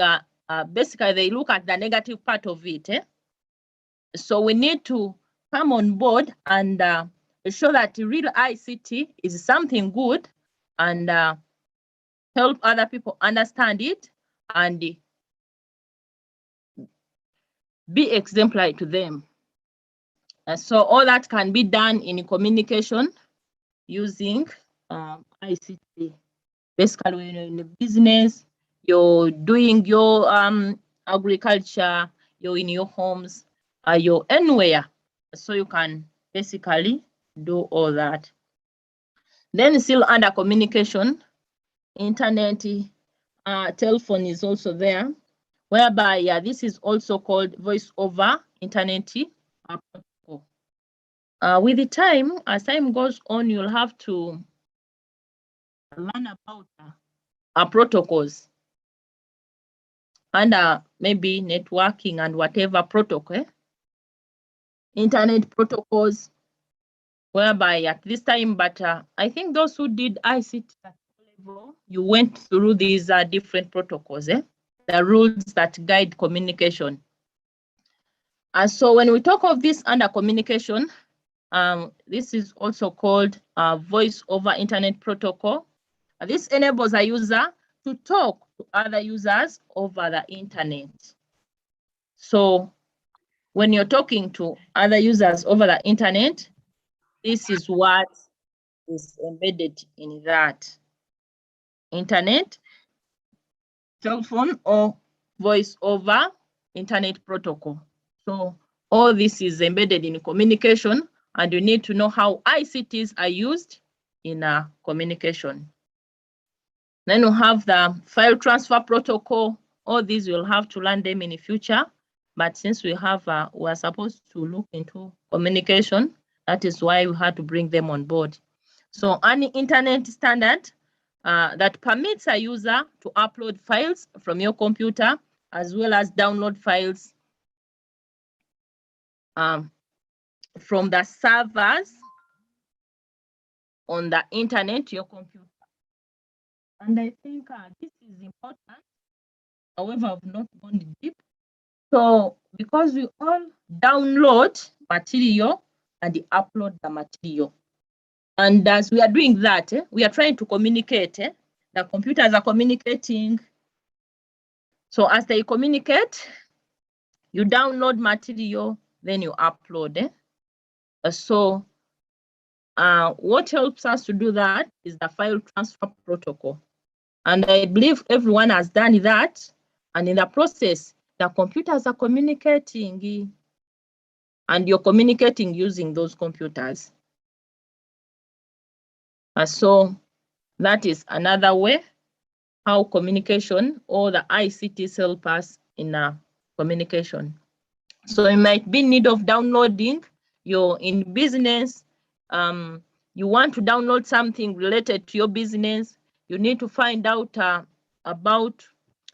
basically they look at the negative part of it. So we need to come on board and show that real ICT is something good, and help other people understand it and be exemplary to them. So all that can be done in communication using ICT. Basically, when you're in a business, you're doing your agriculture, you're in your homes, you're anywhere. So you can basically do all that. Then still under communication, internet, telephone is also there, whereby this is also called voice over internet protocol. With the time, as time goes on, you'll have to learn about protocols and maybe networking and whatever protocol, internet protocols, whereby at this time, but I think those who did ICT at level, you went through these different protocols, the rules that guide communication. And so when we talk of this under communication, this is also called voice over internet protocol. This enables a user to talk to other users over the internet. So when you're talking to other users over the internet, this is what is embedded in that internet, telephone, or voice over internet protocol. So all this is embedded in communication, and you need to know how ICTs are used in communication. Then we have the file transfer protocol. All these we'll have to learn them in the future, but since we are supposed to look into communication, that is why we had to bring them on board. So any internet standard that permits a user to upload files from your computer, as well as download files from the servers on the internet to your computer. And I think this is important. However, I've not gone deep. So because we all download material and upload the material. And as we are doing that, we are trying to communicate. The computers are communicating. So as they communicate, you download material, then you upload. So what helps us to do that is the file transfer protocol. And I believe everyone has done that. And in the process, the computers are communicating, and you're communicating using those computers. So that is another way how communication or the ICTs help us in communication. So you might be in need of downloading. You're in business. You want to download something related to your business. You need to find out about,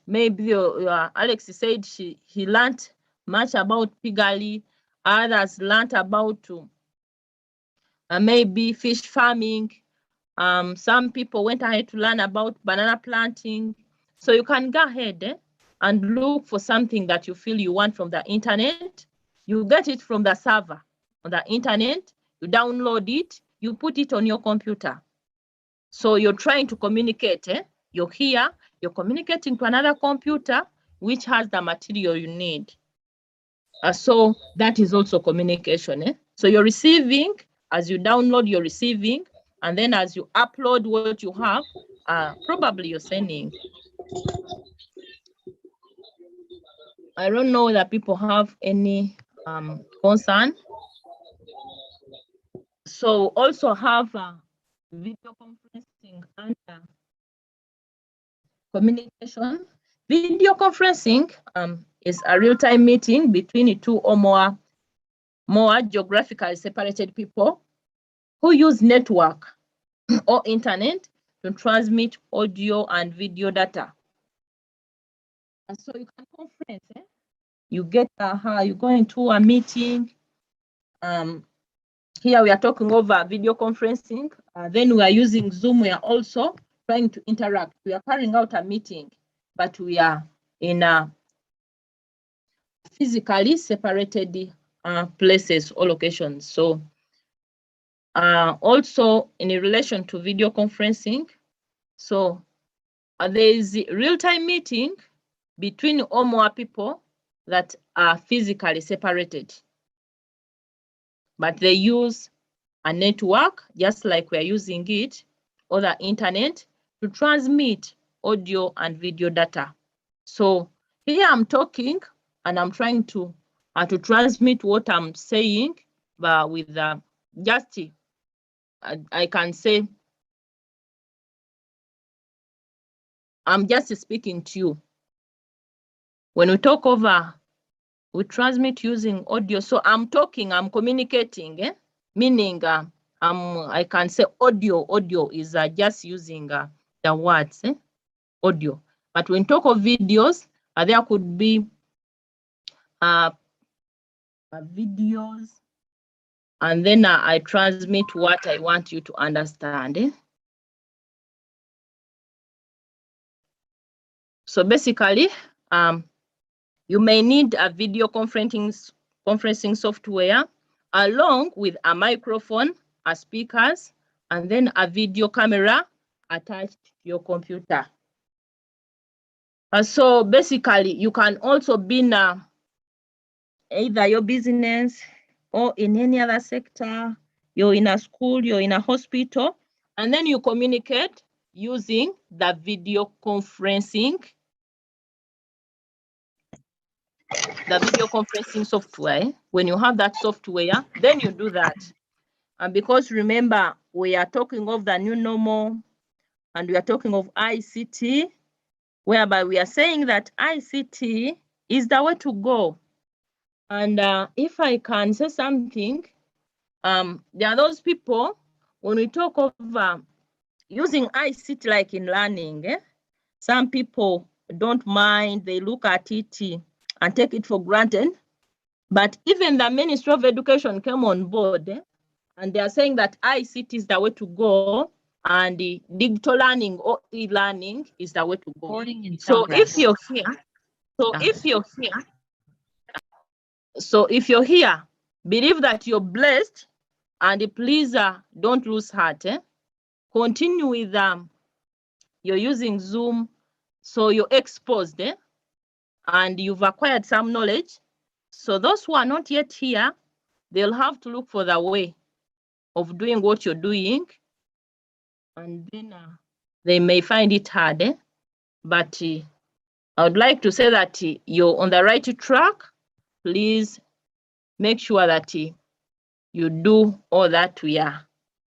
maybe Alex said he learned much about piggery. Others learned about maybe fish farming. Some people went ahead to learn about banana planting. So you can go ahead and look for something that you feel you want from the internet. You get it from the server on the internet, you download it, you put it on your computer. So you're trying to communicate. You're here, you're communicating to another computer, which has the material you need. So that is also communication. So you're receiving, as you download, you're receiving, and then as you upload what you have, probably you're sending. I don't know that people have any concern. So also have video conferencing and communication. Video conferencing is a real-time meeting between two or more geographically separated people who use network or internet to transmit audio and video data. And so you can conference. You get you go into a meeting. Here we are talking over video conferencing. Then we are using Zoom. We are also trying to interact. We are carrying out a meeting, but we are in a physically separated places or locations. So also in relation to video conferencing, so there is real-time meeting between or more people that are physically separated, but they use a network just like we are using it, or the internet, to transmit audio and video data. So here I'm talking and I'm trying to transmit what I'm saying, but with just I can say I'm just speaking to you. When we talk over, we transmit using audio. So I'm talking, I'm communicating, meaning I can say audio. Audio is just using the words, audio. But when talk of videos, there could be videos, and then I transmit what I want you to understand. So basically, you may need a video conferencing software along with a microphone, a speakers, and then a video camera attached to your computer. So basically, you can also be in either your business or in any other sector. You're in a school, you're in a hospital, and then you communicate using the video conferencing. The video conferencing software. When you have that software, then you do that. And because remember, we are talking of the new normal and we are talking of ICT, whereby we are saying that ICT is the way to go. And if I can say something, there are those people, when we talk of using ICT like in learning, some people don't mind, they look at it and take it for granted. But even the Ministry of Education came on board, and they are saying that ICT is the way to go, and the digital learning or e-learning is the way to go. So if you're here, believe that you're blessed, and please don't lose heart. Continue with you're using Zoom, so you're exposed, and you've acquired some knowledge. So those who are not yet here, they'll have to look for the way of doing what you're doing, and then they may find it hard. But I would like to say that you're on the right track. Please make sure that you do all that we are.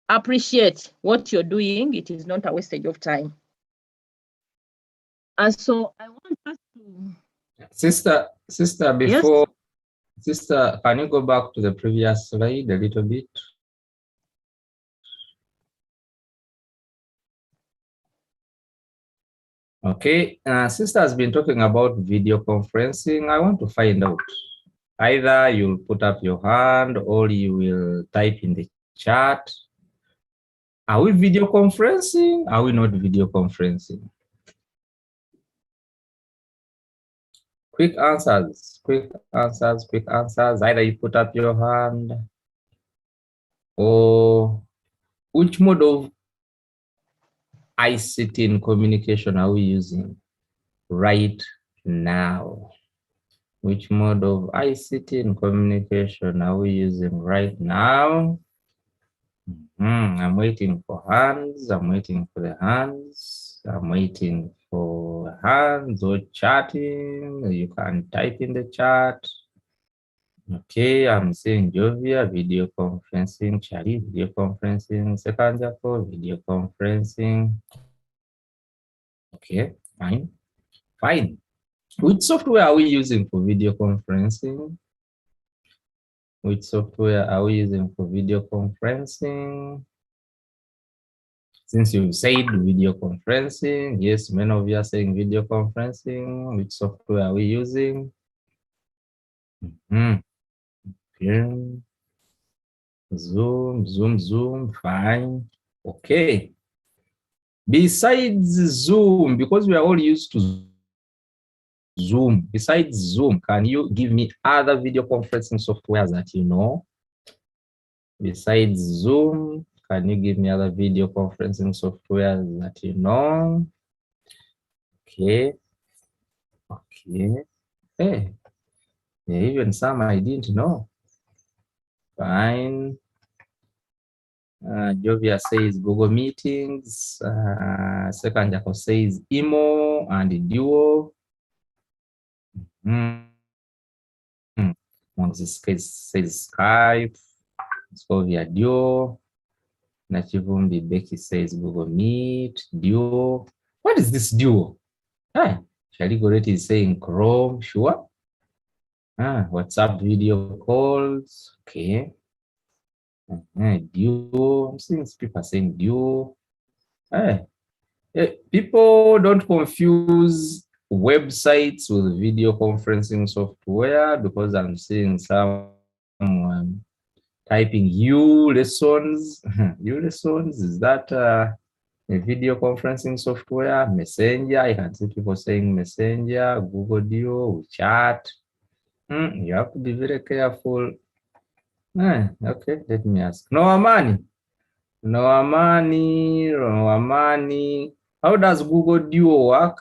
Appreciate what you're doing. It is not a wastage of time. And so I want us to... Sister, before... Yes? Sister, can you go back to the previous slide a little bit? Okay, Sister has been talking about video conferencing. I want to find out, either you'll put up your hand or you will type in the chat. Are we video conferencing? Are we not video conferencing? Quick answers, quick answers, quick answers. Either you put up your hand, or which mode of ICT in communication are we using right now? Which mode of ICT in communication are we using right now? I'm waiting for hands. I'm waiting for the hands. I'm waiting for hands or chatting. You can type in the chat. Okay, I'm seeing Jovia, video conferencing, Charlie, video conferencing, second Jacob, video conferencing. Okay, fine. Fine. Which software are we using for video conferencing? Which software are we using for video conferencing? Since you said video conferencing, yes, many of you are saying video conferencing. Which software are we using? Okay. Zoom, fine. Okay. Besides Zoom, because we are all used to Zoom, besides Zoom, can you give me other video conferencing softwares that you know? Besides Zoom, can you give me other video conferencing software that you know? Okay. Okay. Hey, even some I didn't know. Fine. Jovia says Google Meetings. Second Jacob says Imo and Duo. Moses says Skype. Scovia Duo. Nachivumbi Becky says Google Meet, Duo. What is this Duo? Shali Goreti is saying Chrome, sure. WhatsApp video calls, okay. Duo, I'm seeing people saying Duo. People don't confuse websites with video conferencing software, because I'm seeing someone typing U lessons. U lessons, is that a video conferencing software? Messenger, I can see people saying Messenger, Google Duo, chat. You have to be very careful. Okay, let me ask. Noamani. How does Google Duo work?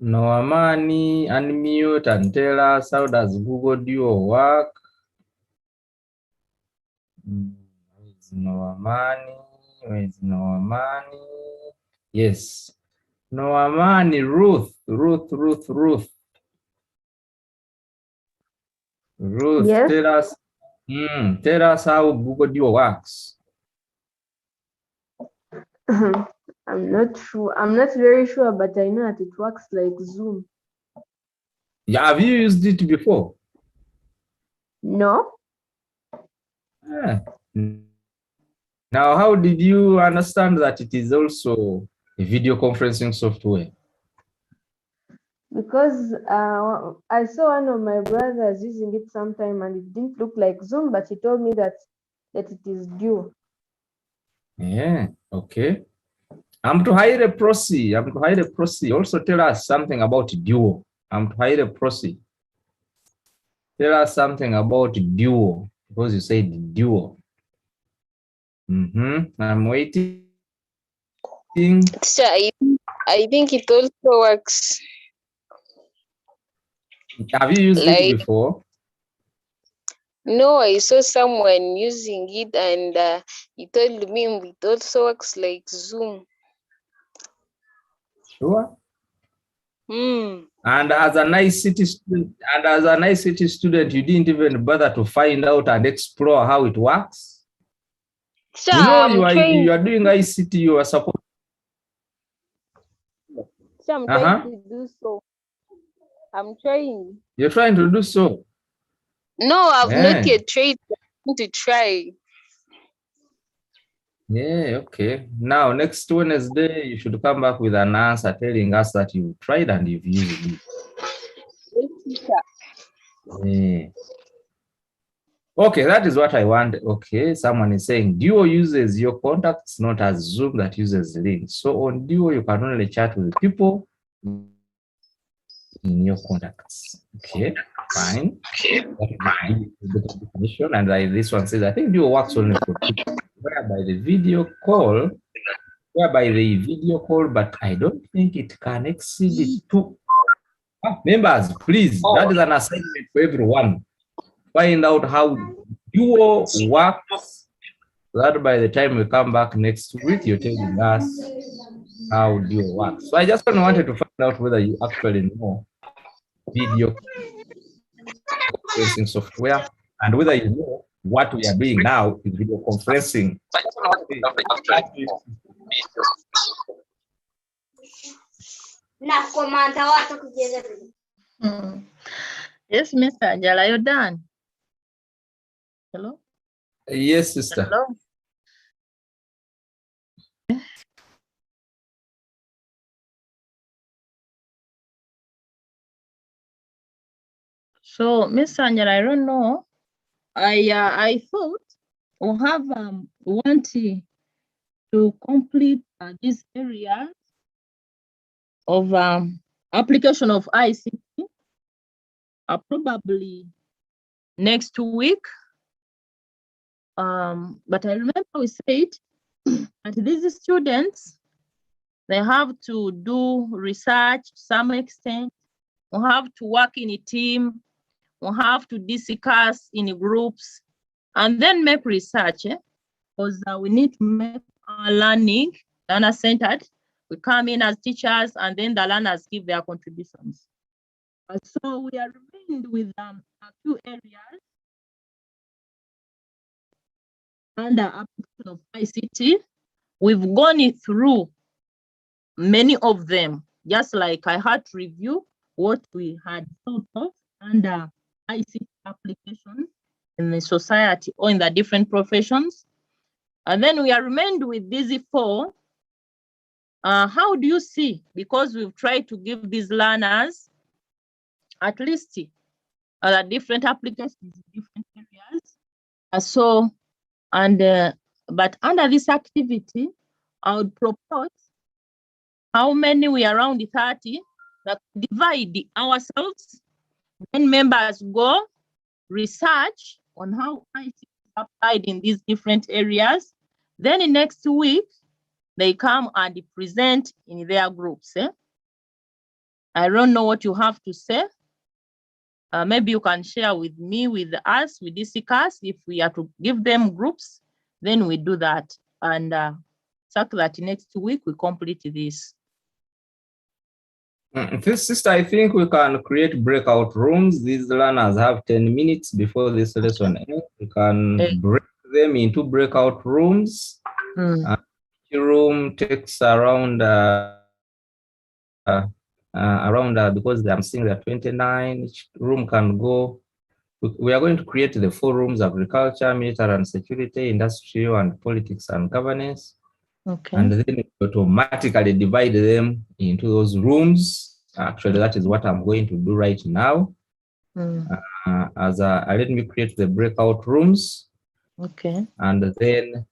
Noamani, unmute and tell us, how does Google Duo work? Where is Noamani? Yes. Noamani, Ruth. Yes. Tell us how Google Duo works. I'm not sure. I'm not very sure, but I know that it works like Zoom. Yeah, have you used it before? No. Now, how did you understand that it is also a video conferencing software? Because I saw one of my brothers using it sometime, and it didn't look like Zoom, but he told me that it is Duo. Yeah, okay. I'm to hire a proxy. Also tell us something about Duo. I'm to hire a proxy. Tell us something about Duo, because you said Duo. I'm waiting. So I think it also works. Have you used it before? No, I saw someone using it, and he told me it also works like Zoom. Sure. And as an ICT student, you didn't even bother to find out and explore how it works. So you are doing ICT. You are supposed. So I'm trying to do so. I'm trying. You're trying to do so? No, I've not yet tried. I want to try. Yeah, okay. Now, next Wednesday, you should come back with an answer telling us that you've tried and you've used it. Yeah. Okay, that is what I want. Okay, someone is saying Duo uses your contacts, not as Zoom that uses links. So on Duo, you can only chat with people in your contacts. Okay, fine. And this one says, I think Duo works only for people, whereby the video call, but I don't think it can exceed 2. Members, please, that is an assignment for everyone. Find out how Duo works, so that by the time we come back next week, you're telling us how Duo works. So I just wanted to find out whether you actually know video conferencing software and whether you know what we are doing now is video conferencing. Yes, Mr. Angela, you're done. Hello? Yes, sister. Hello? So, Mr. Angela, I don't know. I thought we have want to complete this area of application of ICT probably next week. But I remember we said that these students, they have to do research to some extent. We have to work in a team. We have to discuss in groups and then make research, because we need to make our learning learner-centered. We come in as teachers and then the learners give their contributions. So we are remained with a few areas under application of ICT. We've gone through many of them, just like I had to review what we had thought of under ICT application in the society or in the different professions. And then we are remained with these 4. How do you see? Because we've tried to give these learners at least different applications in different areas. But under this activity, I would propose how many we are around 30 that divide ourselves. Then members go research on how IT is applied in these different areas. Then in next week, they come and present in their groups. I don't know what you have to say. Maybe you can share with me, with us, we discuss. If we are to give them groups, then we do that. And so that next week we complete this. Sister, I think we can create breakout rooms. These learners have 10 minutes before this lesson ends. We can break them into breakout rooms. Each room takes around because I'm seeing that 29, each room can go. We are going to create the 4 rooms: agriculture, military and security, industrial and politics and governance. Okay. And then automatically divide them into those rooms. Actually, that is what I'm going to do right now. Let me create the breakout rooms. Okay. And then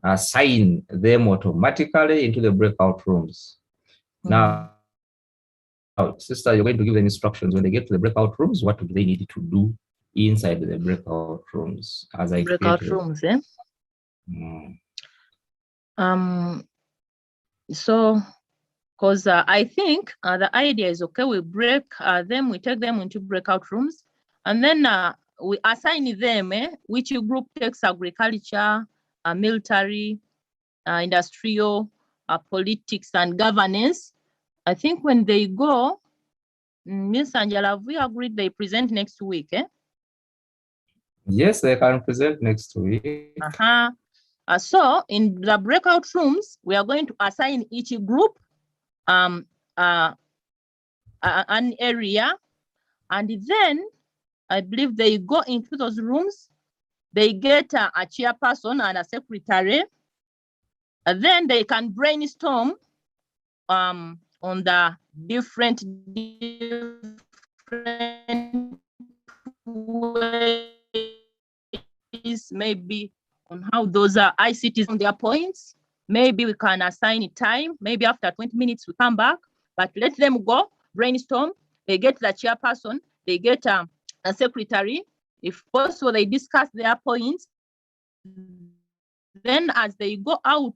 assign them automatically into the breakout rooms. Now, sister, you're going to give them instructions when they get to the breakout rooms. What do they need to do inside the breakout rooms? As I breakout rooms, eh? So, because I think the idea is okay, we break them, we take them into breakout rooms, and then we assign them which group takes agriculture, military, industrial, politics and governance. I think when they go, Ms. Angela, we agreed they present next week, eh? Yes, they can present next week. So in the breakout rooms, we are going to assign each group an area, and then I believe they go into those rooms, they get a chairperson and a secretary, and then they can brainstorm on the different ways, maybe on how those ICTs on their points. Maybe we can assign a time, maybe after 20 minutes we come back, but let them go, brainstorm, they get the chairperson, they get a secretary. If possible, they discuss their points. Then as they go out,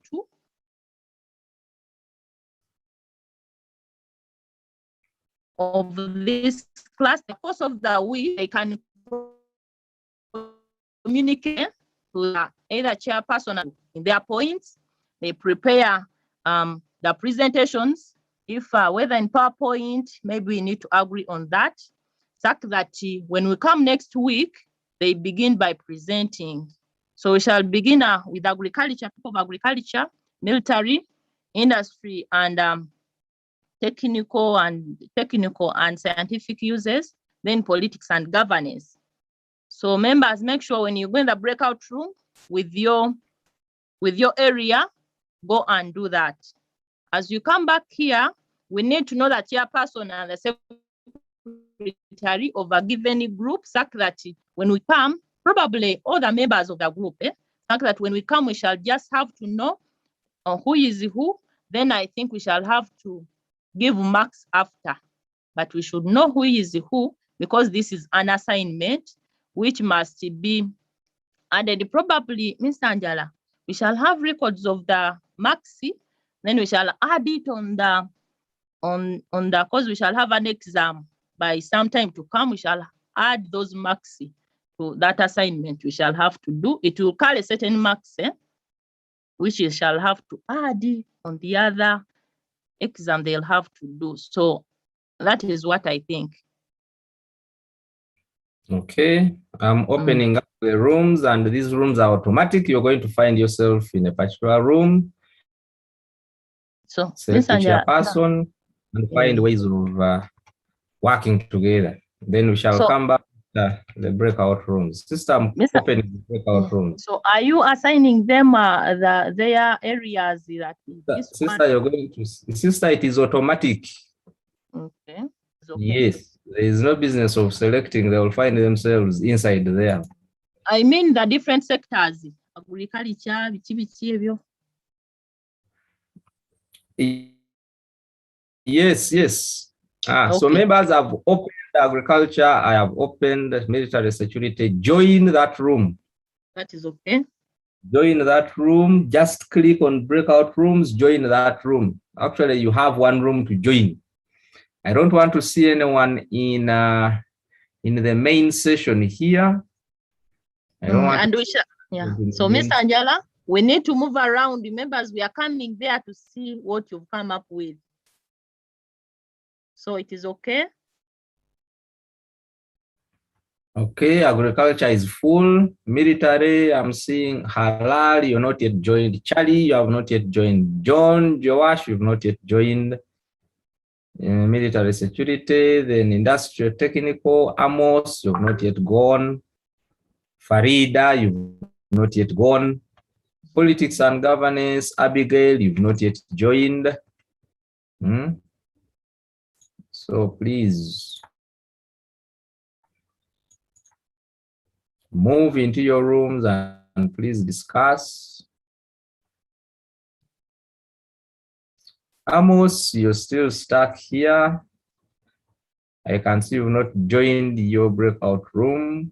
of this class. The course of the week, they can communicate to either chairperson in their points. They prepare the presentations. If whether in PowerPoint, maybe we need to agree on that. Such that when we come next week, they begin by presenting. So we shall begin with agriculture, people of agriculture, military, industry, and technical and scientific uses, then politics and governance. So members, make sure when you go in the breakout room with your area, go and do that. As you come back here, we need to know that chairperson and the secretary of a given group, such that when we come, probably all the members of the group, such that when we come, we shall just have to know who is who. Then I think we shall have to give marks after, but we should know who is who, because this is an assignment which must be added. Probably, Mr. Angela, we shall have records of the marks, then we shall add it on the course. We shall have an exam by some time to come. We shall add those marks to that assignment we shall have to do. It will carry certain marks, which you shall have to add on the other exam they'll have to do. So that is what I think. Okay, I'm opening up the rooms, and these rooms are automatic. You're going to find yourself in a particular room. So select a chairperson and find ways of working together. Then we shall come back to the breakout rooms. Sister, I'm opening the breakout rooms. So are you assigning them their areas that Sister, you're going to, sister, it is automatic. Okay. Yes, there is no business of selecting. They will find themselves inside there. I mean the different sectors, agriculture, yes, yes. So members have opened agriculture. I have opened military security. Join that room. That is okay. Join that room. Just click on breakout rooms. Join that room. Actually, you have one room to join. I don't want to see anyone in the main session here. I don't want. And we shall, So, Mr. Angela, we need to move around. Members, we are coming there to see what you've come up with. So it is okay. Okay, agriculture is full. Military, I'm seeing Halal, you're not yet joined. Charlie, you have not yet joined. John, Joash, you've not yet joined. Military security, then industrial technical, Amos, you've not yet gone. Farida, you've not yet gone. Politics and governance, Abigail, you've not yet joined. So please move into your rooms and please discuss. Amos, you're still stuck here. I can see you've not joined your breakout room.